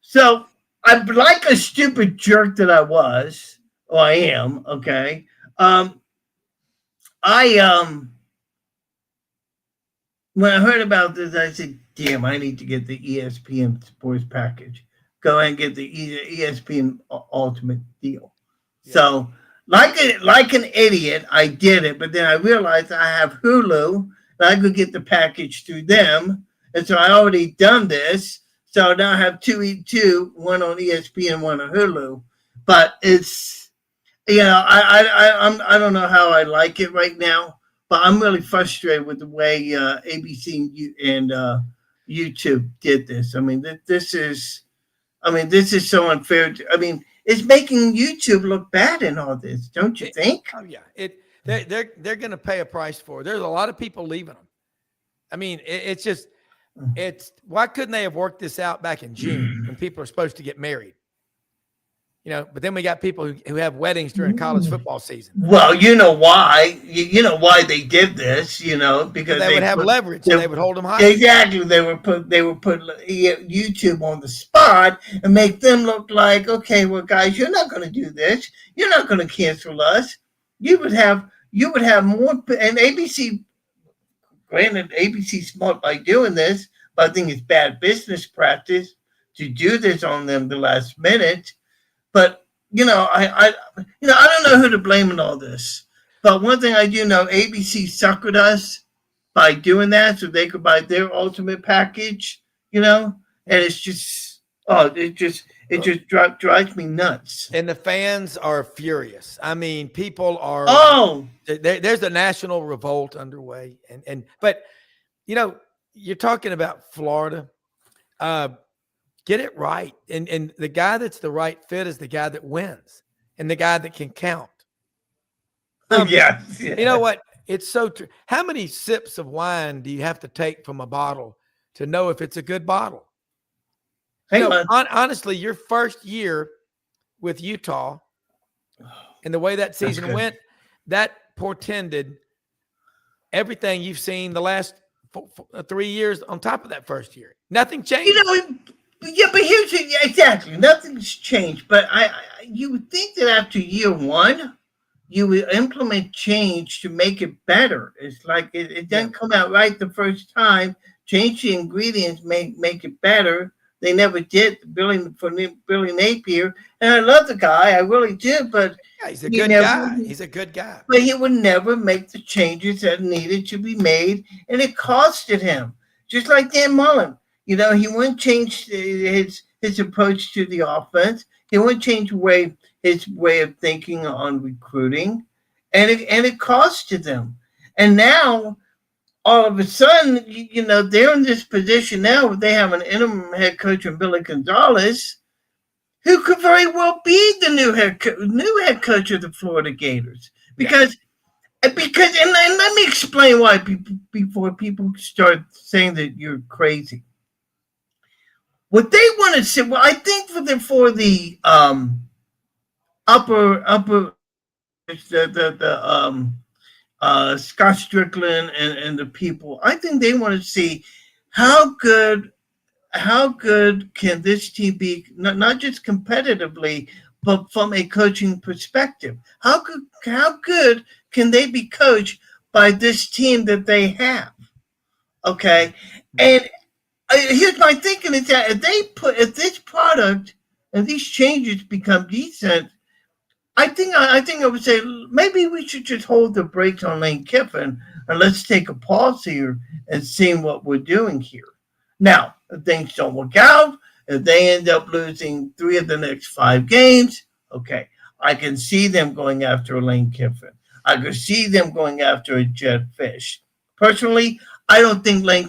Speaker 2: So I'm like a stupid jerk that I was, or I am, okay? I when I heard about this, I said, "Damn, I need to get the ESPN sports package. Go ahead and get the ESPN Ultimate deal." Yeah. So, like an idiot, I did it, but then I realized I have Hulu, and I could get the package through them, and so I already done this. So now I have two, one on ESPN, one on Hulu. But it's I don't know how I like it right now, but I'm really frustrated with the way ABC and YouTube did this. I mean, this is so unfair. It's making YouTube look bad in all this, don't you think?
Speaker 3: Oh yeah, they're going to pay a price for it. There's a lot of people leaving them. I mean, it's why couldn't they have worked this out back in June when people are supposed to get married? But then we got people who have weddings during college football season.
Speaker 2: Well, you know why? You know why they did this? Because
Speaker 3: they would have leverage and they would hold them high.
Speaker 2: Exactly. They would put YouTube on the spot and make them look like, okay, well, guys, you're not going to do this. You're not going to cancel us. You would have more. And ABC, granted, ABC's smart by doing this, but I think it's bad business practice to do this on them the last minute. But I don't know who to blame in all this. But one thing I do know, ABC suckered us by doing that, so they could buy their ultimate package. And it's just, it just drives me nuts.
Speaker 3: And the fans are furious. I mean, people are.
Speaker 2: Oh,
Speaker 3: there's a national revolt underway, but you're talking about Florida. Get it right. And the guy that's the right fit is the guy that wins and the guy that can count.
Speaker 2: Yeah.
Speaker 3: You know what? It's so true. How many sips of wine do you have to take from a bottle to know if it's a good bottle? Honestly, your first year with Utah and the way that season went, that portended everything you've seen the last 3 years on top of that first year. Nothing changed.
Speaker 2: Yeah, but exactly nothing's changed. But you would think that after year one, you would implement change to make it better. It's like it doesn't come out right the first time. Change the ingredients, make it better. They never did. Billy Napier, and I love the guy, I really do. But
Speaker 3: he's a good guy. He's a good guy.
Speaker 2: But he would never make the changes that needed to be made, and it costed him. Just like Dan Mullen. He wouldn't change his approach to the offense. He wouldn't change his way of thinking on recruiting, and it costed them. And now, all of a sudden, they're in this position now where they have an interim head coach in Billy Gonzalez, who could very well be the new head coach of the Florida Gators. Because and let me explain why before people start saying that you're crazy. What they want to say, well, I think for the upper Scott Strickland and the people, I think they want to see how good can this team be, not just competitively, but from a coaching perspective. How good can they be coached by this team that they have? Okay, and here's my thinking is that if this product and these changes become decent, I think I would say maybe we should just hold the brakes on Lane Kiffin and let's take a pause here and see what we're doing here. Now, if things don't work out, if they end up losing 3 of the next 5 games, okay, I can see them going after Lane Kiffin. I could see them going after a Jed Fish. Personally, I don't think Lane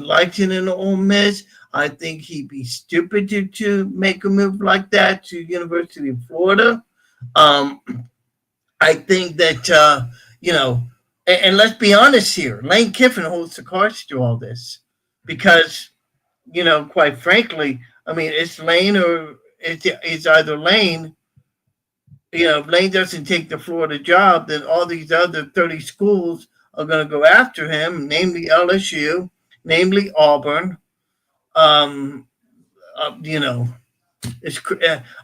Speaker 2: likes it in Ole Miss. I think he'd be stupid to make a move like that to University of Florida. I think that And let's be honest here, Lane Kiffin holds the cards through all this because, quite frankly, I mean, it's Lane or it's either Lane. If Lane doesn't take the Florida job, then all these other 30 schools are going to go after him, namely LSU, namely Auburn. Um, you know,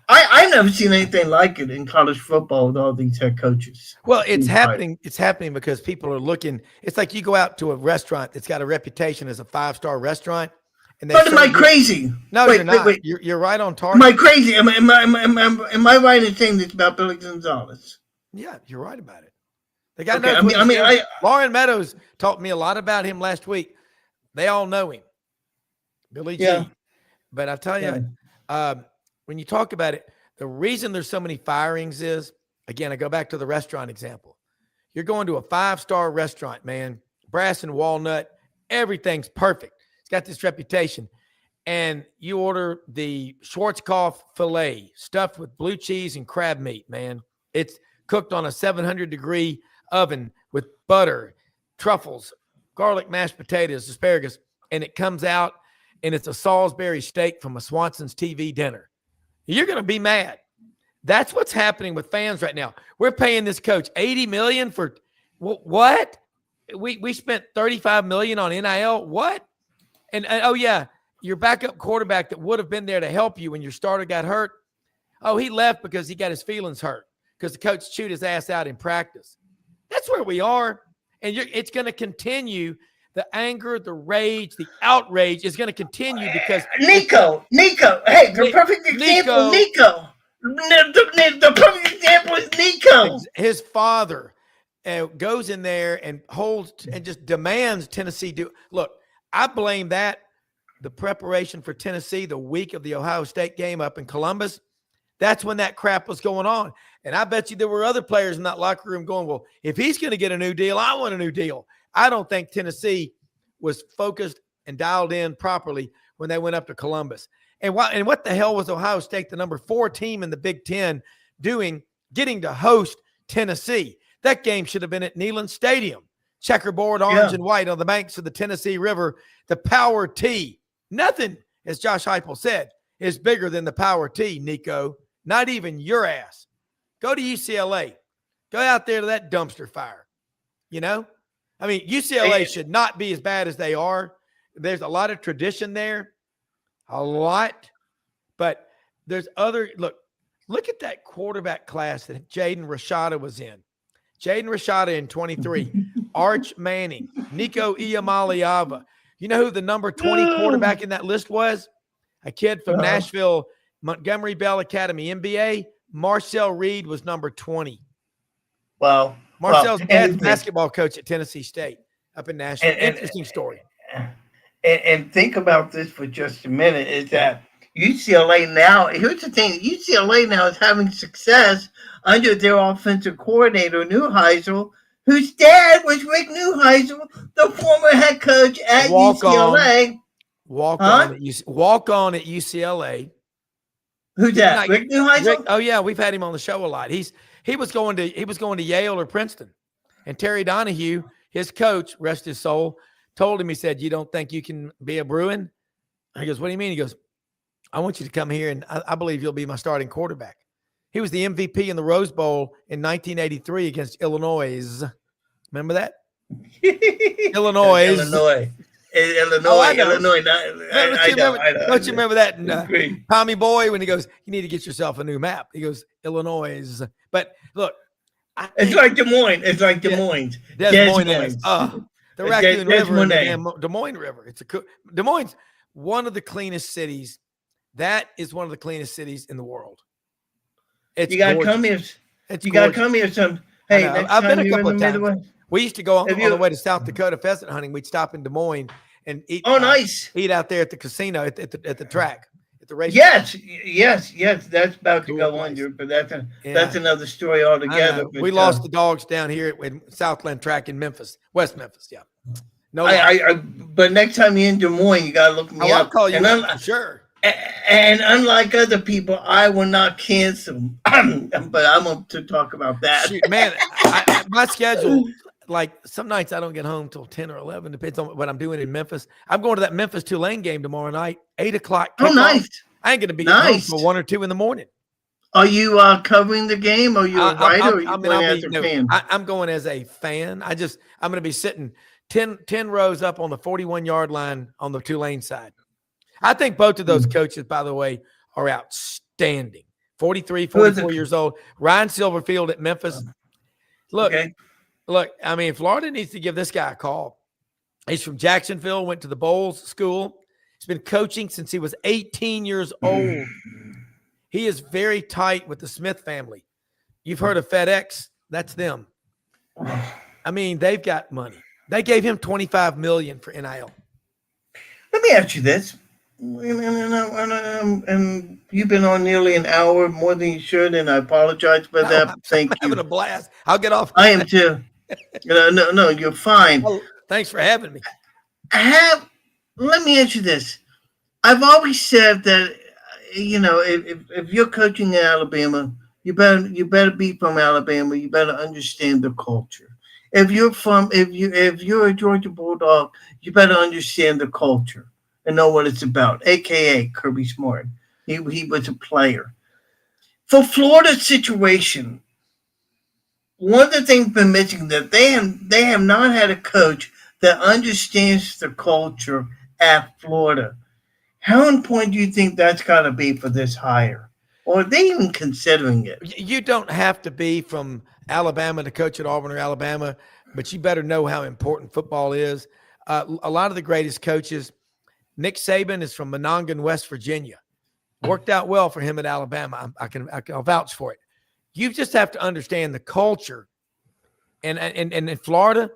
Speaker 2: I've never seen anything like it in college football with all these head coaches.
Speaker 3: Well, it's happening. It's happening because people are looking. It's like you go out to a restaurant that's got a reputation as a 5-star restaurant, and they.
Speaker 2: But am I crazy?
Speaker 3: No, you're not. Wait. You're right on target.
Speaker 2: Am I crazy? Am I right in saying this about Billy Gonzalez?
Speaker 3: Yeah, you're right about it. The guy
Speaker 2: Okay,
Speaker 3: knows. Lauren Meadows taught me a lot about him last week. They all know him, Billy G.
Speaker 2: Yeah.
Speaker 3: But I tell you, when you talk about it, the reason there's so many firings is, again, I go back to the restaurant example. You're going to a 5-star restaurant, man, brass and walnut, everything's perfect. It's got this reputation. And you order the Schwarzkopf filet stuffed with blue cheese and crab meat, man. It's cooked on a 700-degree oven with butter, truffles, garlic mashed potatoes, asparagus, and it comes out and it's a Salisbury steak from a Swanson's TV dinner. You're going to be mad. That's what's happening with fans right now. We're paying this coach $80 million for what? We spent $35 million on NIL. What? And oh yeah, your backup quarterback that would have been there to help you when your starter got hurt. Oh, he left because he got his feelings hurt because the coach chewed his ass out in practice. That's where we are, and it's going to continue. The anger, the rage, the outrage is going to continue because
Speaker 2: Nico. Hey, the perfect example, Nico. The perfect example is Nico.
Speaker 3: His father goes in there and holds and just demands Tennessee do. Look, I blame that. The preparation for Tennessee, the week of the Ohio State game up in Columbus, that's when that crap was going on. And I bet you there were other players in that locker room going, well, if he's going to get a new deal, I want a new deal. I don't think Tennessee was focused and dialed in properly when they went up to Columbus. And what the hell was Ohio State, the number 4 team in the Big Ten, doing, getting to host Tennessee? That game should have been at Neyland Stadium. Checkerboard, orange and white on the banks of the Tennessee River. The Power T. Nothing, as Josh Heupel said, is bigger than the Power T, Nico. Not even your ass. Go to UCLA. Go out there to that dumpster fire. I mean, UCLA should not be as bad as they are. There's a lot of tradition there. A lot. But there's other – look at that quarterback class that Jaden Rashada was in. Jaden Rashada in 23. Arch Manning. Nico Iamaleava. You know who the number 20 quarterback in that list was? A kid from Nashville, Montgomery Bell Academy, MBA. Marcel Reed was number 20.
Speaker 2: Wow.
Speaker 3: Marcel's dad's basketball coach at Tennessee State up in Nashville. Interesting story.
Speaker 2: And think about this for just a minute, is that UCLA now, here's the thing, UCLA now is having success under their offensive coordinator, Neuheisel, whose dad was Rick Neuheisel, the former head coach at UCLA.
Speaker 3: Walk on at UCLA.
Speaker 2: Who's that? Rick Neuheisel?
Speaker 3: Oh yeah, we've had him on the show a lot. He was going to Yale or Princeton, and Terry Donahue, his coach, rest his soul, told him, he said, "You don't think you can be a Bruin?" He goes, "What do you mean?" He goes, "I want you to come here, and I believe you'll be my starting quarterback." He was the MVP in the Rose Bowl in 1983 against Illinois. Remember that? Illinois.
Speaker 2: I know.
Speaker 3: Don't you remember that? Tommy Boy, when he goes, "You need to get yourself a new map." He goes, "Illinois." But look,
Speaker 2: it's like Des Moines. It's like Des Moines.
Speaker 3: Des Moines. The Raccoon River and the Des Moines River. Des Moines, one of the cleanest cities. That is one of the cleanest cities in the world.
Speaker 2: You got to come here. You got to come here some. Hey,
Speaker 3: I've been a couple of times. We used to go on the way to South Dakota pheasant hunting. We'd stop in Des Moines and eat.
Speaker 2: Oh, nice!
Speaker 3: Eat out there at the casino, at the track, at the race.
Speaker 2: Yes. That's about to go under, but that's another story altogether.
Speaker 3: We lost the dogs down here at Southland Track in Memphis, West Memphis. Yeah.
Speaker 2: No. But next time you're in Des Moines, you gotta look me up.
Speaker 3: I'll call you. Sure.
Speaker 2: And unlike other people, I will not cancel. But I'm up to talk about that.
Speaker 3: Shoot, man, my schedule. like some nights I don't get home till 10 or 11, depends on what I'm doing in Memphis. I'm going to that Memphis Tulane game tomorrow night, 8 o'clock.
Speaker 2: Oh, nice.
Speaker 3: I ain't going to be at home till 1 or 2 in the morning.
Speaker 2: Are you covering the game? Are you a writer or are you going as a fan?
Speaker 3: I'm going as a fan. I'm going to be sitting 10 rows up on the 41-yard line on the Tulane side. I think both of those coaches, by the way, are outstanding. 43, 44 years old. Ryan Silverfield at Memphis. Look, I mean, Florida needs to give this guy a call. He's from Jacksonville, went to the Bowles School. He's been coaching since he was 18 years old. He is very tight with the Smith family. You've heard of FedEx. That's them. I mean, they've got money. They gave him $25 million for NIL.
Speaker 2: Let me ask you this. And you've been on nearly an hour, more than you should, and I apologize for that. Thank you.
Speaker 3: I'm having a blast. I'll get off.
Speaker 2: I am too. No, you're fine.
Speaker 3: Oh, thanks for having me.
Speaker 2: Let me ask you this. I've always said that, if you're coaching in Alabama, you better be from Alabama. You better understand the culture. If you're a Georgia Bulldog, you better understand the culture and know what it's about, a.k.a. Kirby Smart. He was a player. For Florida's situation, one of the things been missing that they have not had a coach that understands the culture at Florida. How important do you think that's got to be for this hire? Or are they even considering it?
Speaker 3: You don't have to be from Alabama to coach at Auburn or Alabama, but you better know how important football is. A lot of the greatest coaches, Nick Saban is from Monongah, West Virginia. Worked out well for him at Alabama. I'll vouch for it. You just have to understand the culture. And in Florida,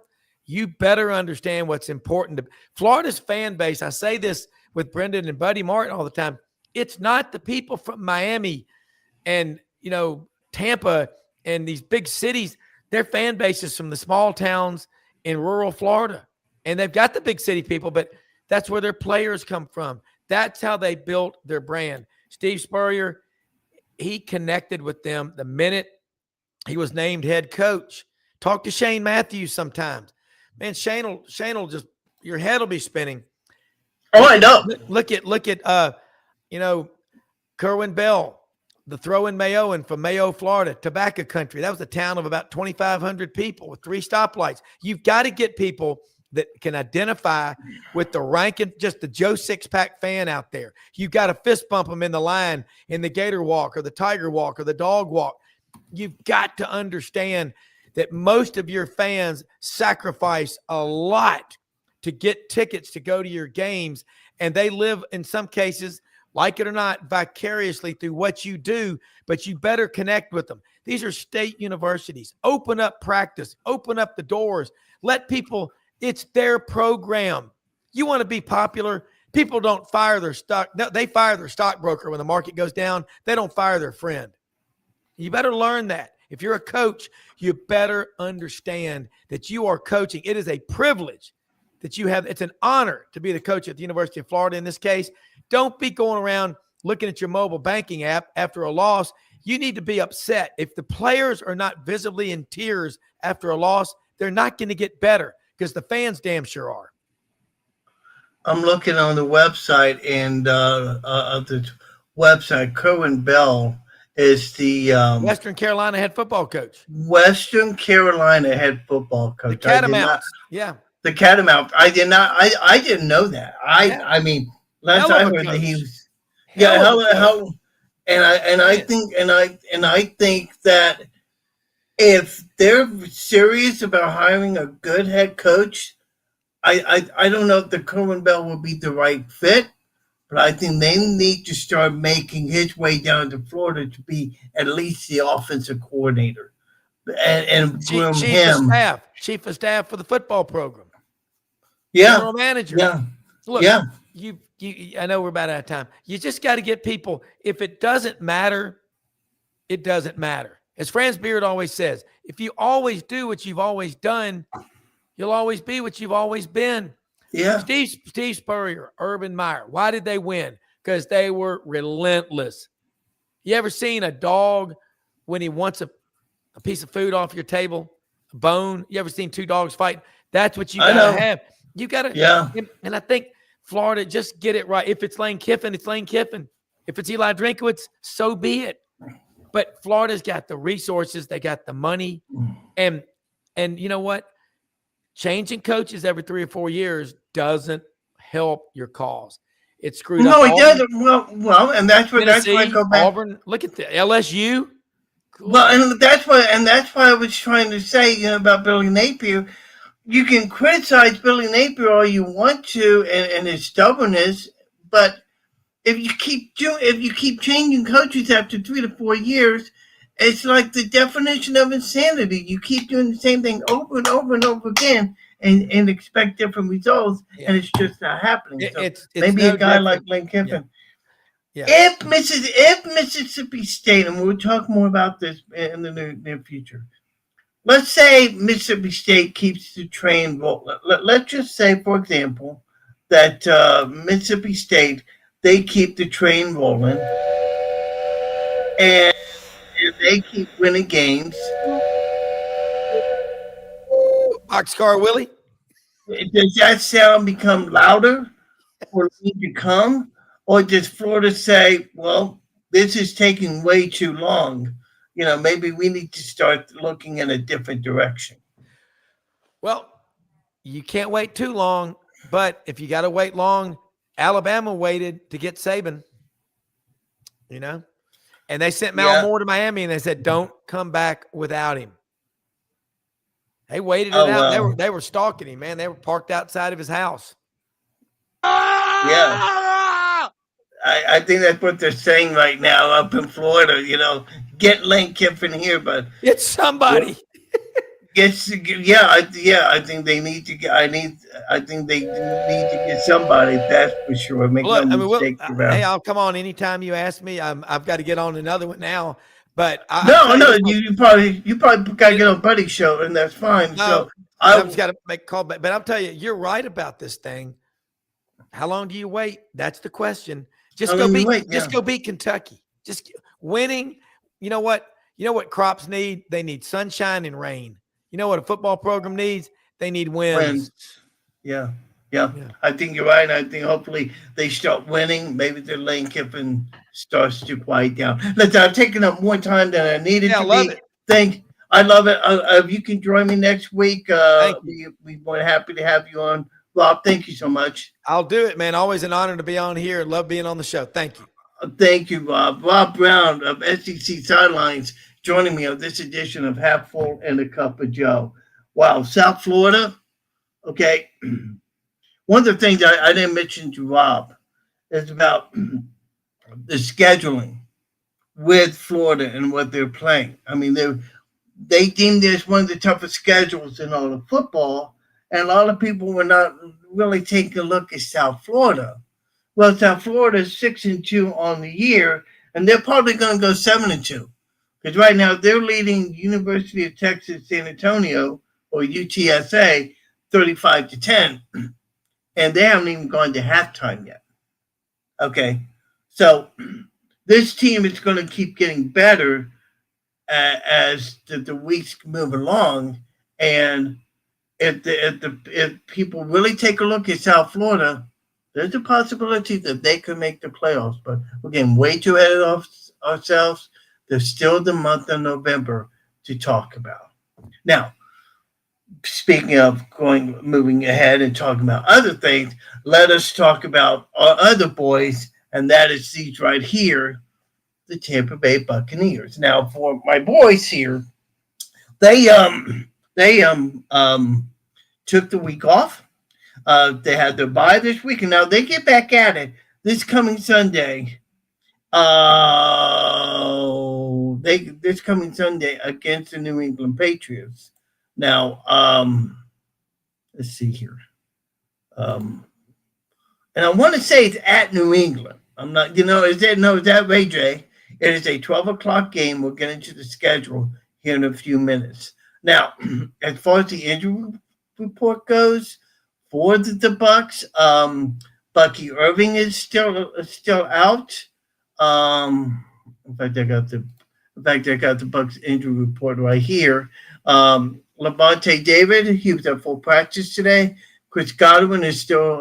Speaker 3: you better understand what's important to Florida's fan base. I say this with Brendan and Buddy Martin all the time. It's not the people from Miami and, Tampa and these big cities. Their fan base is from the small towns in rural Florida. And they've got the big city people, but that's where their players come from. That's how they built their brand. Steve Spurrier, he connected with them the minute he was named head coach. Talk to Shane Matthews sometimes. Man, Shane will just, your head will be spinning.
Speaker 2: Oh, I know.
Speaker 3: Look at Kerwin Bell, the throw-in Mayo from Mayo, Florida, tobacco country. That was a town of about 2,500 people with 3 stoplights. You've got to get people that can identify with the ranking, just the Joe Six-Pack fan out there. You've got to fist bump them in the line, in the Gator Walk or the Tiger Walk or the Dog Walk. You've got to understand that most of your fans sacrifice a lot to get tickets to go to your games, and they live, in some cases, like it or not, vicariously through what you do, but you better connect with them. These are state universities. Open up practice. Open up the doors. Let people – it's their program. You want to be popular. People don't fire their stock. No, they fire their stockbroker when the market goes down. They don't fire their friend. You better learn that. If you're a coach, you better understand that you are coaching. It is a privilege that you have. It's an honor to be the coach at the University of Florida in this case. Don't be going around looking at your mobile banking app after a loss. You need to be upset. If the players are not visibly in tears after a loss, they're not going to get better, because the fans damn sure are.
Speaker 2: I'm looking on the website, and the website, Kerwin Bell is the
Speaker 3: Western Carolina head football coach.
Speaker 2: Western Carolina head football coach.
Speaker 3: The Catamounts. Yeah.
Speaker 2: The Catamounts. I didn't know that. I mean, last I heard that he was I think that if they're serious about hiring a good head coach, I don't know if the Kerwin Bell will be the right fit, but I think they need to start making his way down to Florida to be at least the offensive coordinator and groom him.
Speaker 3: Chief of staff for the football program.
Speaker 2: Yeah.
Speaker 3: General manager.
Speaker 2: Yeah.
Speaker 3: Look,
Speaker 2: yeah.
Speaker 3: You I know we're about out of time. You just got to get people. If it doesn't matter, it doesn't matter. As Franz Beard always says, if you always do what you've always done, you'll always be what you've always been.
Speaker 2: Yeah.
Speaker 3: Steve Spurrier, Urban Meyer. Why did they win? Because they were relentless. You ever seen a dog when he wants a piece of food off your table, bone. You ever seen two dogs fight? That's what you
Speaker 2: I
Speaker 3: got to
Speaker 2: know.
Speaker 3: have. You got to.
Speaker 2: Yeah.
Speaker 3: And I think Florida, just get it right. If it's Lane Kiffin, it's Lane Kiffin. If it's Eli Drinkowitz, so be it. But Florida's got the resources. They got the money. And you know what? Changing coaches every 3 or 4 years doesn't help your cause. It screwed up.
Speaker 2: No, it doesn't. Well, and that's why I go back.
Speaker 3: Auburn, look at the LSU. Cool.
Speaker 2: Well, and that's why I was trying to say, about Billy Napier. You can criticize Billy Napier all you want to, and his stubbornness, but if you keep changing coaches after 3 to 4 years, it's like the definition of insanity. You keep doing the same thing over and over and over again, and expect different results, and it's just not happening. So
Speaker 3: it's
Speaker 2: maybe
Speaker 3: no
Speaker 2: a guy
Speaker 3: different.
Speaker 2: like Lane Kiffin.
Speaker 3: Yeah.
Speaker 2: If Mississippi State, and we'll talk more about this in the near future. Let's say Mississippi State keeps the train rolling. Let's just say, for example, that Mississippi State, they keep the train rolling, and they keep winning games.
Speaker 3: Boxcar Willie?
Speaker 2: Does that sound become louder for me to come? Or does Florida say, well, this is taking way too long? Maybe we need to start looking in a different direction.
Speaker 3: Well, you can't wait too long, but if you got to wait long, Alabama waited to get Saban, and they sent Mal Moore to Miami, and they said, don't come back without him. They waited it out. Wow. They were stalking him, man. They were parked outside of his house.
Speaker 2: Yeah. I think that's what they're saying right now up in Florida. Get Lane Kiffin here, but
Speaker 3: it's somebody.
Speaker 2: I think they need to get. I think they need to get somebody. That's for sure. Make no mistake about.
Speaker 3: Hey, I'll come on anytime you ask me. I've got to get on another one now. But
Speaker 2: you probably got to get on Buddy's show, and that's fine. No, so
Speaker 3: I've just got to make a call back. But I'll tell you, you're right about this thing. How long do you wait? That's the question. Just go beat Kentucky. Just winning. You know what? Crops need? They need sunshine and rain. You know what a football program needs? They need wins.
Speaker 2: Yeah. I think you're right. I think hopefully they start winning. Maybe their Lane Kiffin starts to quiet down. I'm taking up more time than I needed to be. I love it. If you can join me next week, we're happy to have you on. Rob, thank you so much.
Speaker 3: I'll do it, man. Always an honor to be on here. Love being on the show. Thank you.
Speaker 2: Thank you, Rob. Rob Brown of SEC Sidelines joining me on this edition of Half Full and a Cup of Joe. Wow, South Florida. Okay. One of the things I didn't mention to Rob is about the scheduling with Florida and what they're playing. I mean, they deemed this one of the toughest schedules in all of football. And a lot of people were not really taking a look at South Florida. Well, South Florida is 6-2 on the year, and they're probably going to go 7-2. Because right now they're leading University of Texas San Antonio, or UTSA, 35-10. And they haven't even gone to halftime yet. Okay. So this team is going to keep getting better as the weeks move along. And if people really take a look at South Florida, there's a possibility that they could make the playoffs. But we're getting way too ahead of ourselves. There's still the month of November to talk about. Now, speaking of moving ahead and talking about other things, let us talk about our other boys, and that is these right here, the Tampa Bay Buccaneers. Now, for my boys here, they took the week off. They had their bye this week, and now they get back at it this coming Sunday. This coming Sunday against the New England Patriots. Now, let's see here. And I want to say it's at New England. I'm not, is that Ray J? It is a 12 o'clock game. We'll get into the schedule here in a few minutes. Now, as far as the injury report goes for the Bucs, Bucky Irving is still out. In fact, I got the Bucs injury report right here. Levante David, he was at full practice today. Chris Godwin is still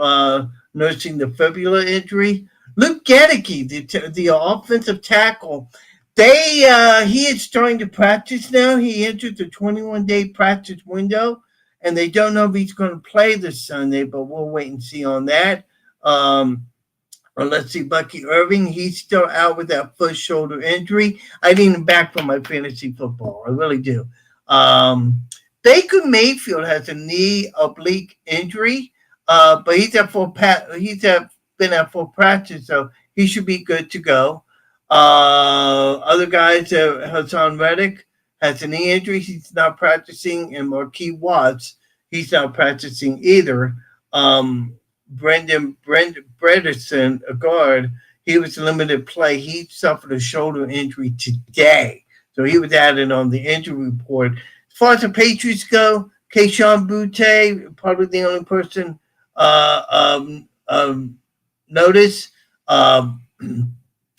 Speaker 2: nursing the fibula injury. Luke Gedeke, the offensive tackle, he is starting to practice now. He entered the 21-day practice window, and they don't know if he's going to play this Sunday, but we'll wait and see on that. Or let's see, Bucky Irving, he's still out with that foot shoulder injury. I need him back for my fantasy football. I really do. Baker Mayfield has a knee oblique injury, but he's been at full practice, so he should be good to go. Other guys, Hassan Reddick has a knee injury. He's not practicing, and Marquis Watts, he's not practicing either. Brendan Bredesen, a guard, he was limited play. He suffered a shoulder injury today, so he was added on the injury report. As far as the Patriots go, Kayshon Boutte, probably the only person notice.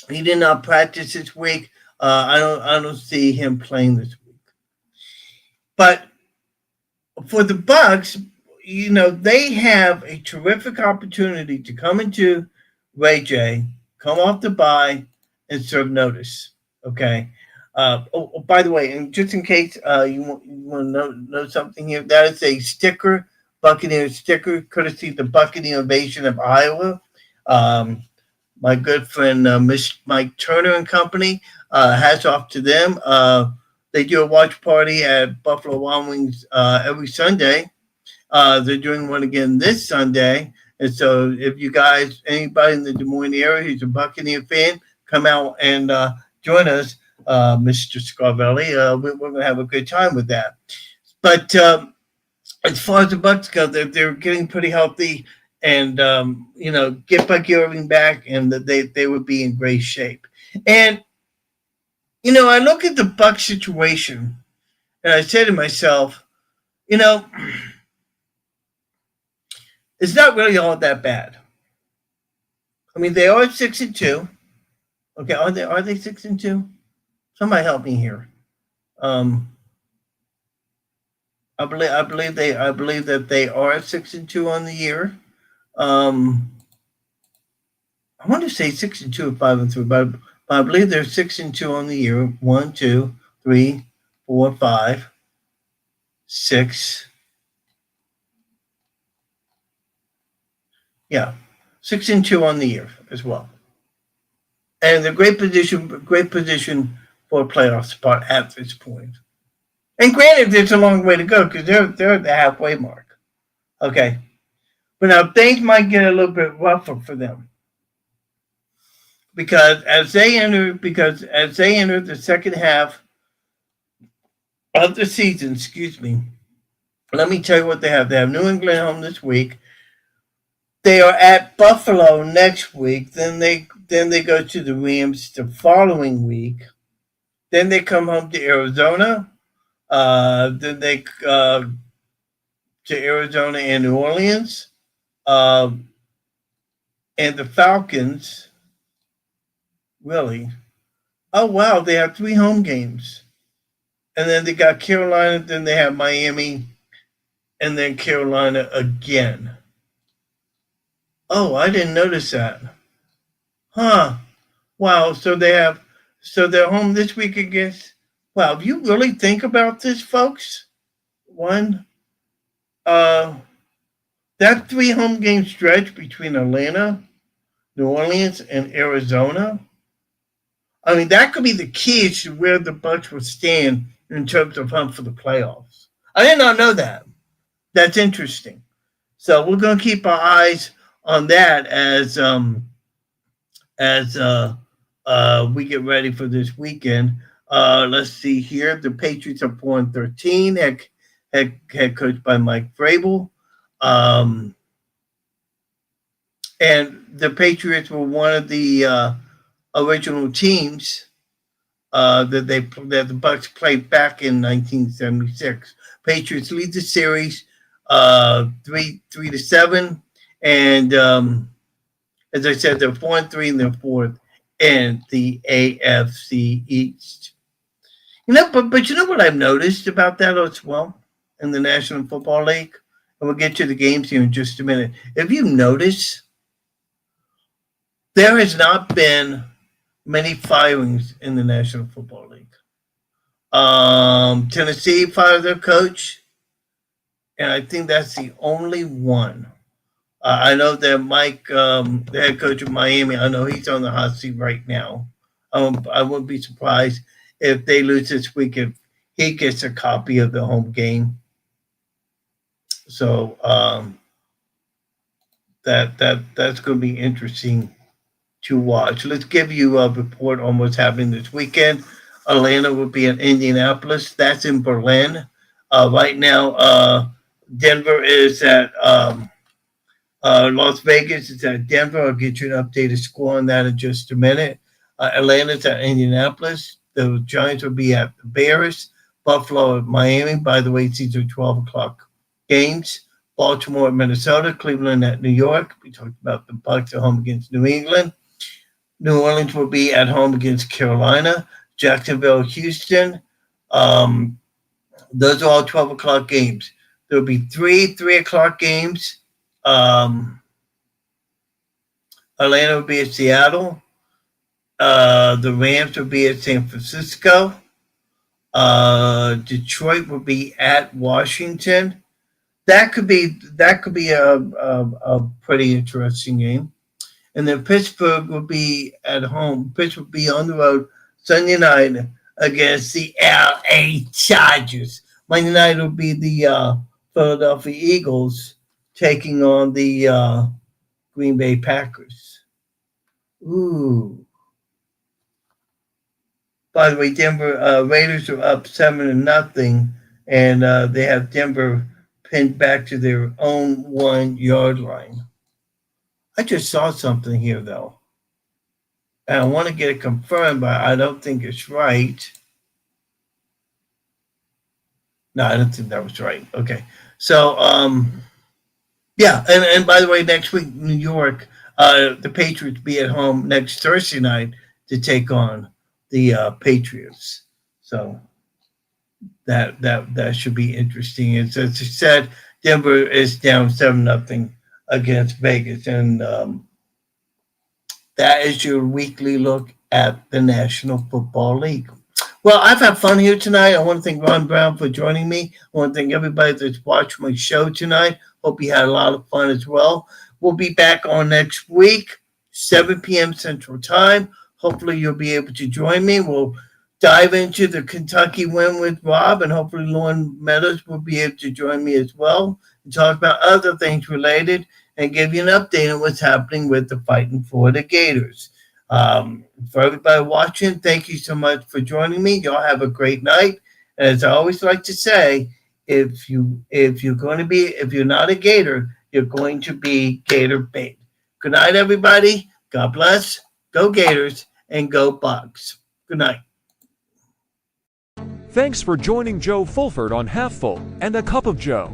Speaker 2: He did not practice this week. I don't see him playing this week. But for the Bucs, they have a terrific opportunity to come into Ray J, come off the bye, and serve notice. Okay. By the way, and just in case you want to know something here, that is a sticker, Buccaneer sticker, courtesy of the Buccaneer Invasion of Iowa. My good friend Mike Turner and company, hats off to them. They do a watch party at Buffalo Wild Wings every Sunday. They're doing one again this Sunday. And so if you guys, anybody in the Des Moines area who's a Buccaneer fan, come out and join us, Mr. Scarvelli. We're going to have a good time with that. But as far as the Bucs go, they're getting pretty healthy. And, get Bucky Irving back, and they would be in great shape. And, I look at the Bucs situation, and I say to myself, it's not really all that bad. I mean, they are 6-2. Okay, are they 6-2? Somebody help me here. I believe that they are 6-2 on the year. I want to say 6-2 or 5-3, but I believe they're 6-2 on the year. 1, 2, 3, 4, 5, 6. Yeah, 6-2 on the year as well, and they're great position for a playoff spot at this point. And granted, there's a long way to go because they're at the halfway mark. Okay, but now things might get a little bit rougher for them because as they enter the second half of the season, let me tell you what they have. They have New England home this week. They are at Buffalo next week. Then they go to the Rams the following week. Then they come home to Arizona. Then they to Arizona and New Orleans. And the Falcons, really? Oh, wow, they have 3 home games. And then they got Carolina, then they have Miami, and then Carolina again. Oh, I didn't notice that. Huh. Wow, so they're home this week against. Wow, if you really think about this, folks, that 3 home game stretch between Atlanta, New Orleans, and Arizona, I mean, that could be the key to where the Bucs will stand in terms of hunt for the playoffs. I did not know that. That's interesting. So we're going to keep our eyes on that as we get ready for this weekend. Let's see here. The Patriots are 4-13, head coached by Mike Vrabel. And the Patriots were one of the original teams that the Bucs played back in 1976. Patriots lead the series 3-7. And as I said, they're 4-3 and they're 4th in the AFC East. But you know what I've noticed about that as well? in the National Football League. And we'll get to the games here in just a minute. If you notice, there has not been many firings in the National Football League. Tennessee fired their coach, and I think that's the only one. I know that Mike, the head coach of Miami, I know he's on the hot seat right now. I wouldn't be surprised if they lose this week if he gets a copy of the home game. So that's going to be interesting to watch. Let's give you a report on what's happening this weekend. Atlanta will be in Indianapolis. That's in Berlin. Right now, Denver is at Las Vegas. It's at Denver. I'll get you an updated score on that in just a minute. Atlanta's at Indianapolis. The Giants will be at the Bears. Buffalo at Miami. By the way, these are 12 o'clock games. Baltimore at Minnesota. Cleveland at New York. We talked about the Bucs at home against New England. New Orleans will be at home against Carolina. Jacksonville, Houston. Those are all 12 o'clock games. There will be 3 o'clock games. Atlanta will be at Seattle. The Rams will be at San Francisco. Detroit will be at Washington. That could be a pretty interesting game. And then Pittsburgh will be at home. Pittsburgh will be on the road Sunday night against the LA Chargers. Monday night will be the Philadelphia Eagles taking on the Green Bay Packers. Ooh. By the way, Denver Raiders are up 7-0, and they have Denver pinned back to their own 1-yard line. I just saw something here, though. And I want to get it confirmed, but I don't think it's right. No, I don't think that was right. Okay. So, yeah. And by the way, next week, New York, the Patriots be at home next Thursday night to take on the Patriots. So that should be interesting. And so, as I said, Denver is down 7-0 against Vegas. And that is your weekly look at the National Football League. Well, I've had fun here tonight. I want to thank Ron Brown for joining me. I want to thank everybody that's watched my show tonight. Hope you had a lot of fun as well. We'll be back on next week, 7 p.m. Central Time. Hopefully you'll be able to join me. We'll dive into the Kentucky win with Rob, and hopefully Lauren Meadows will be able to join me as well and talk about other things related and give you an update on what's happening with the Fighting for the Gators. For everybody watching, thank you so much for joining me. Y'all have a great night. And as I always like to say, if you're not a Gator, you're going to be Gator bait. Good night, everybody. God bless. Go Gators and go Bucs. Good night.
Speaker 1: Thanks for joining Joe Fulford on Half Full and a Cup of Joe.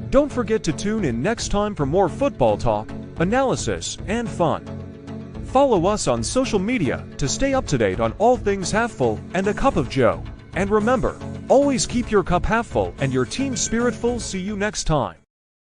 Speaker 1: Don't forget to tune in next time for more football talk, analysis, and fun. Follow us on social media to stay up to date on all things Half Full and a Cup of Joe. And remember, always keep your cup half full and your team spirit full. See you next time.